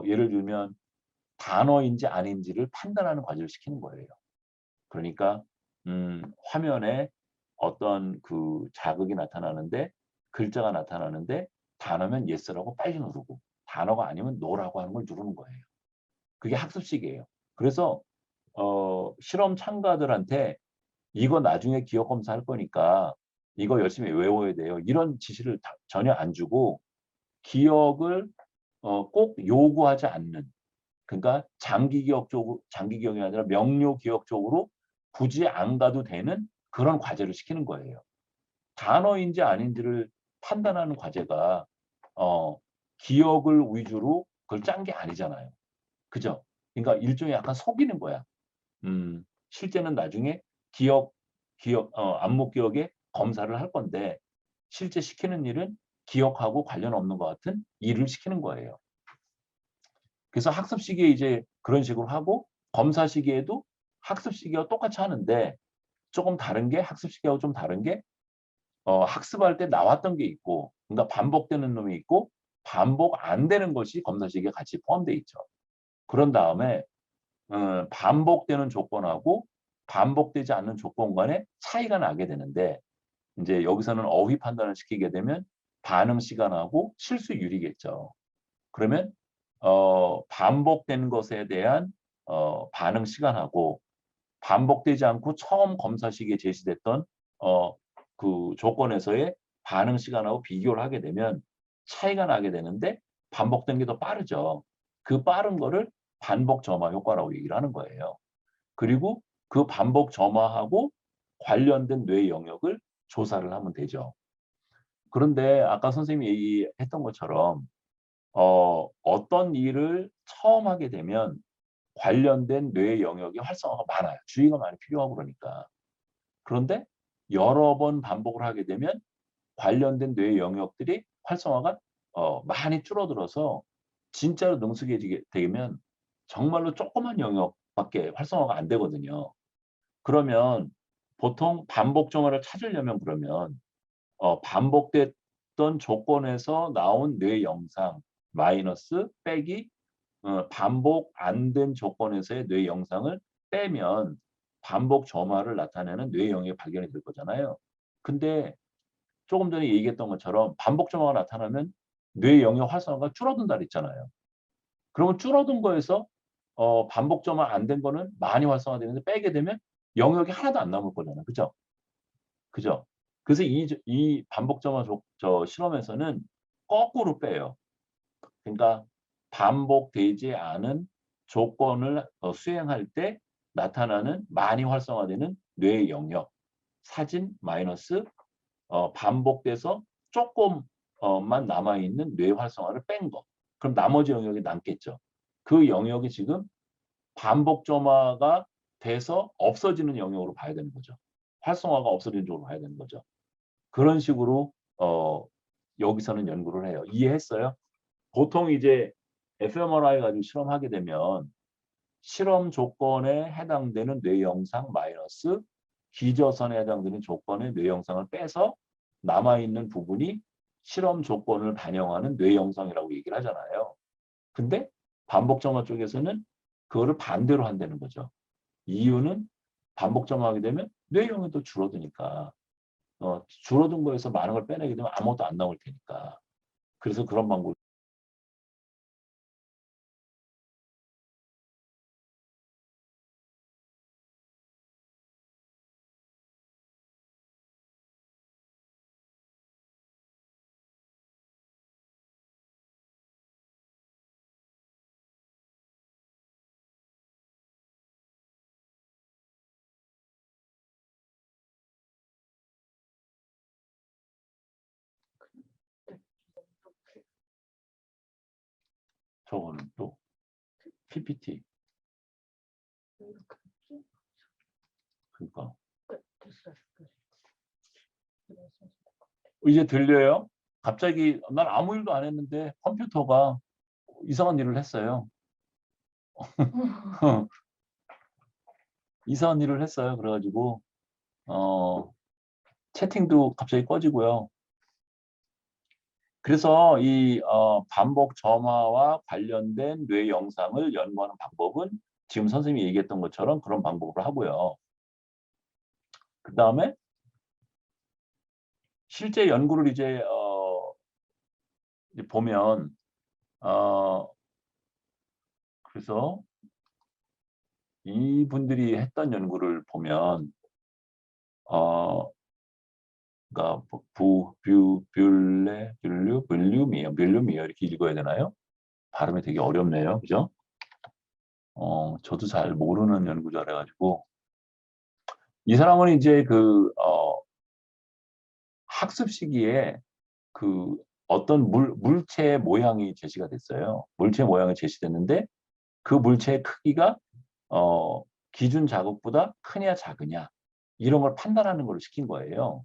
예를 들면 단어인지 아닌지를 판단하는 과정을 시키는 거예요. 그러니까 화면에 어떤 그 자극이 나타나는데 글자가 나타나는데 단어면 yes라고 빨리 누르고 단어가 아니면 no라고 하는 걸 누르는 거예요. 그게 학습 시기예요. 그래서 실험 참가들한테 이거 나중에 기억 검사할 거니까 이거 열심히 외워야 돼요. 이런 지시를 전혀 안 주고 기억을 꼭 요구하지 않는, 그러니까 장기 기억이 아니라 명료 기억 쪽으로 굳이 안 가도 되는 그런 과제를 시키는 거예요. 단어인지 아닌지를 판단하는 과제가 기억을 위주로 그걸 짠 게 아니잖아요. 그죠? 그러니까 일종의 약간 속이는 거야. 실제는 나중에 안목 기억에 검사를 할 건데 실제 시키는 일은 기억하고 관련 없는 것 같은 일을 시키는 거예요. 그래서 학습 시기에 이제 그런 식으로 하고 검사 시기에도 학습 시기와 똑같이 하는데 조금 다른 게 학습 시기하고 좀 다른 게 학습할 때 나왔던 게 있고 그러니까 반복되는 놈이 있고 반복 안 되는 것이 검사 시기에 같이 포함되어 있죠. 그런 다음에 반복되는 조건하고 반복되지 않는 조건 간에 차이가 나게 되는데 이제 여기서는 어휘 판단을 시키게 되면 반응 시간하고 실수율이겠죠. 그러면 반복된 것에 대한 반응 시간하고 반복되지 않고 처음 검사 시기에 제시됐던 그 조건에서의 반응 시간하고 비교를 하게 되면 차이가 나게 되는데 반복된 게 더 빠르죠. 그 빠른 거를 반복 점화 효과라고 얘기를 하는 거예요. 그리고 그 반복 점화하고 관련된 뇌 영역을 조사를 하면 되죠. 그런데 아까 선생님이 얘기했던 것처럼 어떤 일을 처음 하게 되면 관련된 뇌 영역의 활성화가 많아요. 주의가 많이 필요하고 그러니까. 그런데 여러 번 반복을 하게 되면 관련된 뇌 영역들이 활성화가 많이 줄어들어서 진짜로 능숙해지게 되면 정말로 조그만 영역밖에 활성화가 안 되거든요. 그러면 보통 반복 점화를 찾으려면 그러면 반복됐던 조건에서 나온 뇌 영상 마이너스 빼기 반복 안 된 조건에서의 뇌 영상을 빼면 반복 점화를 나타내는 뇌 영역이 발견이 될 거잖아요. 근데 조금 전에 얘기했던 것처럼 반복 점화가 나타나면 뇌 영역 활성화가 줄어든다 그랬잖아요. 그러면 줄어든 거에서 반복 점화 안 된 거는 많이 활성화되는데 빼게 되면 영역이 하나도 안 남을 거잖아요. 그죠? 그죠? 그래서 이 반복 점화 실험에서는 거꾸로 빼요. 그러니까 반복되지 않은 조건을 수행할 때 나타나는 많이 활성화되는 뇌 영역 사진 마이너스 반복돼서 조금만 남아있는 뇌 활성화를 뺀 거. 그럼 나머지 영역이 남겠죠. 그 영역이 지금 반복 점화가 돼서 없어지는 영역으로 봐야 되는 거죠. 활성화가 없어지는 쪽으로 봐야 되는 거죠. 그런 식으로 여기서는 연구를 해요. 이해했어요? 보통 이제 fMRI 가지고 실험하게 되면 실험 조건에 해당되는 뇌 영상 마이너스 기저선에 해당되는 조건의 뇌 영상을 빼서 남아있는 부분이 실험 조건을 반영하는 뇌 영상이라고 얘기를 하잖아요. 근데 반복 점화 쪽에서는 그거를 반대로 한다는 거죠. 이유는 반복 점화하게 되면 뇌 영역도 줄어드니까 줄어든 거에서 많은 걸 빼내게 되면 아무것도 안 나올 테니까. 그래서 그런 방법. 저거는 또 PPT. 그러니까 이제 들려요? 갑자기 난 아무 일도 안 했는데 컴퓨터가 이상한 일을 했어요. 이상한 일을 했어요. 그래가지고 채팅도 갑자기 꺼지고요. 그래서 이 반복 점화와 관련된 뇌 영상을 연구하는 방법은 지금 선생님이 얘기했던 것처럼 그런 방법으로 하고요. 그 다음에 실제 연구를 이제 보면 그래서 이분들이 했던 연구를 보면 그러니까 뷸뷸뷸뷸미어 이렇게 읽어야 되나요? 발음이 되게 어렵네요, 그죠? 저도 잘 모르는 연구자라 가지고 이 사람은 이제 그 학습 시기에 그 어떤 물체 모양이 제시가 됐어요. 물체 모양이 제시됐는데 그 물체의 크기가 기준 자극보다 크냐 작으냐 이런 걸 판단하는 걸 시킨 거예요.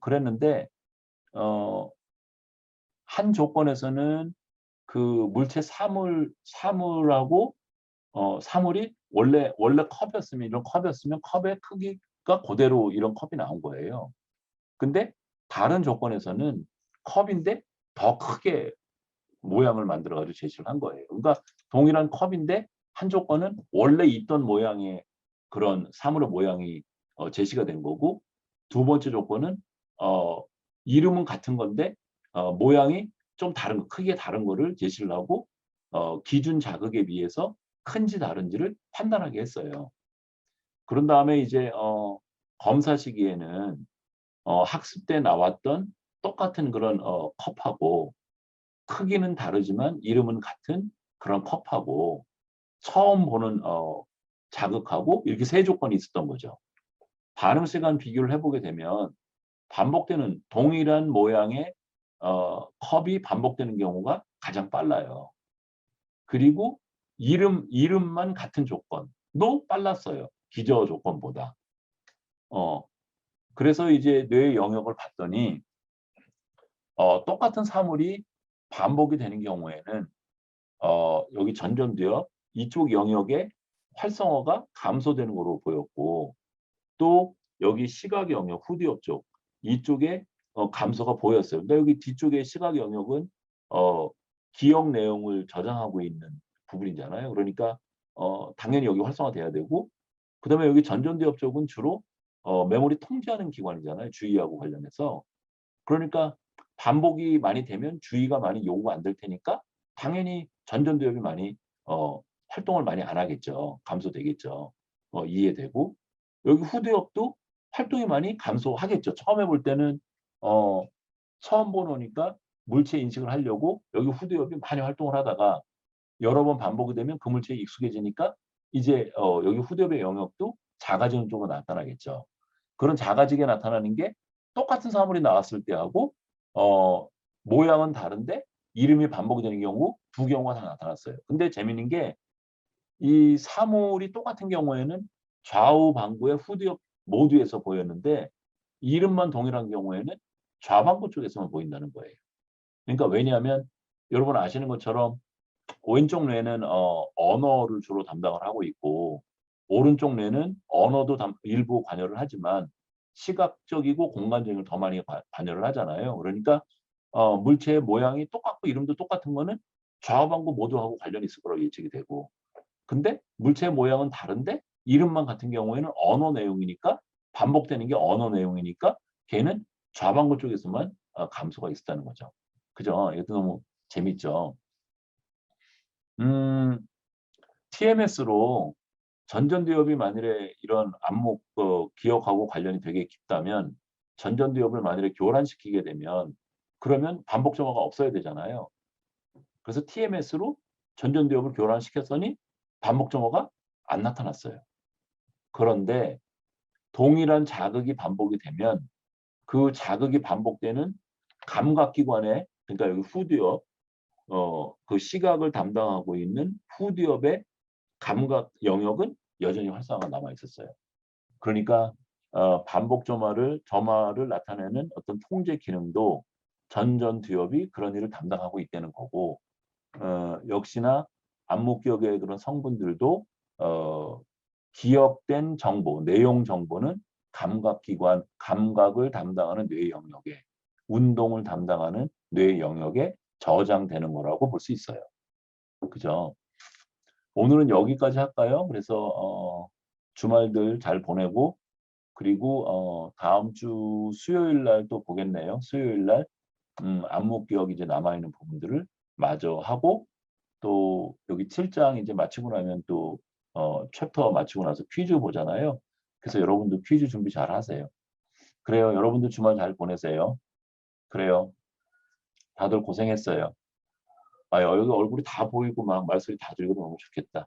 그랬는데 한 조건에서는 그 물체 사물하고 사물이 원래 컵이었으면 이런 컵이었으면 컵의 크기가 그대로 이런 컵이 나온 거예요. 근데 다른 조건에서는 컵인데 더 크게 모양을 만들어 가지고 제시를 한 거예요. 그러니까 동일한 컵인데 한 조건은 원래 있던 모양의 그런 사물의 모양이 제시가 된 거고 두 번째 조건은 이름은 같은 건데 모양이 좀 다른 거, 크게 다른 거를 제시를 하고 기준 자극에 비해서 큰지 다른지를 판단하게 했어요. 그런 다음에 이제 검사 시기에는 학습 때 나왔던 똑같은 그런 컵하고 크기는 다르지만 이름은 같은 그런 컵하고 처음 보는 자극하고 이렇게 세 조건이 있었던 거죠. 반응 시간 비교를 해보게 되면 반복되는 동일한 모양의 컵이 반복되는 경우가 가장 빨라요. 그리고 이름만 같은 조건도 빨랐어요. 기저 조건보다. 그래서 이제 뇌 영역을 봤더니 똑같은 사물이 반복이 되는 경우에는 여기 전전두엽 이쪽 영역의 활성화가 감소되는 것으로 보였고 또 여기 시각 영역 후두엽 쪽 이쪽에 감소가 보였어요. 근데 여기 뒤쪽의 시각 영역은 기억 내용을 저장하고 있는 부분이잖아요. 그러니까 당연히 여기 활성화돼야 되고 그다음에 여기 전전두엽 쪽은 주로 메모리 통제하는 기관이잖아요. 주의하고 관련해서. 그러니까 반복이 많이 되면 주의가 많이 요구가 안 될 테니까 당연히 전전두엽이 많이 활동을 많이 안 하겠죠. 감소되겠죠. 이해되고 여기 후두엽도 활동이 많이 감소하겠죠. 처음 해볼 때는 처음 보니까 물체 인식을 하려고 여기 후두엽이 많이 활동을 하다가 여러 번 반복이 되면 그 물체에 익숙해지니까 이제 여기 후두엽의 영역도 작아지는 쪽으로 나타나겠죠. 그런 작아지게 나타나는 게 똑같은 사물이 나왔을 때하고 모양은 다른데 이름이 반복이 되는 경우 두 경우가 다 나타났어요. 근데 재밌는 게 이 사물이 똑같은 경우에는 좌우 방구의 후두엽 모두에서 보였는데 이름만 동일한 경우에는 좌방구 쪽에서만 보인다는 거예요. 그러니까 왜냐하면 여러분 아시는 것처럼 왼쪽 뇌는 언어를 주로 담당을 하고 있고 오른쪽 뇌는 언어도 일부 관여를 하지만 시각적이고 공간적인 걸 더 많이 관여를 하잖아요. 그러니까 물체의 모양이 똑같고 이름도 똑같은 거는 좌우방구 모두하고 관련이 있을 거라고 예측이 되고 근데 물체의 모양은 다른데 이름만 같은 경우에는 언어 내용이니까 반복되는 게 언어 내용이니까 걔는 좌방구 쪽에서만 감소가 있었다는 거죠. 그죠? 이것도 너무 재밌죠. TMS로 전전두엽이 만일에 이런 안목 기억하고 관련이 되게 깊다면 전전두엽을 만일에 교란시키게 되면 그러면 반복 점화가 없어야 되잖아요. 그래서 TMS로 전전두엽을 교란시켰더니 반복 점화가 안 나타났어요. 그런데 동일한 자극이 반복이 되면 그 자극이 반복되는 감각기관에 그러니까 여기 후두엽 그 시각을 담당하고 있는 후두엽의 감각 영역은 여전히 활성화가 남아 있었어요. 그러니까 반복 점화를 나타내는 어떤 통제 기능도 전전두엽이 그런 일을 담당하고 있다는 거고 역시나 안목 기억의 그런 성분들도 기억된 정보, 내용 정보는 감각기관, 감각을 담당하는 뇌 영역에, 운동을 담당하는 뇌 영역에 저장되는 거라고 볼 수 있어요. 그죠? 오늘은 여기까지 할까요? 그래서 주말들 잘 보내고, 그리고 다음 주 수요일 날 또 보겠네요. 수요일 날 안목 기억 이제 남아있는 부분들을 마저 하고, 또 여기 7장 이제 마치고 나면 또 챕터 마치고 나서 퀴즈 보잖아요. 그래서 여러분도 퀴즈 준비 잘 하세요. 그래요. 여러분들 주말 잘 보내세요. 그래요. 다들 고생했어요. 아, 여기 얼굴이 다 보이고 막 말소리 다 들리고 너무 좋겠다.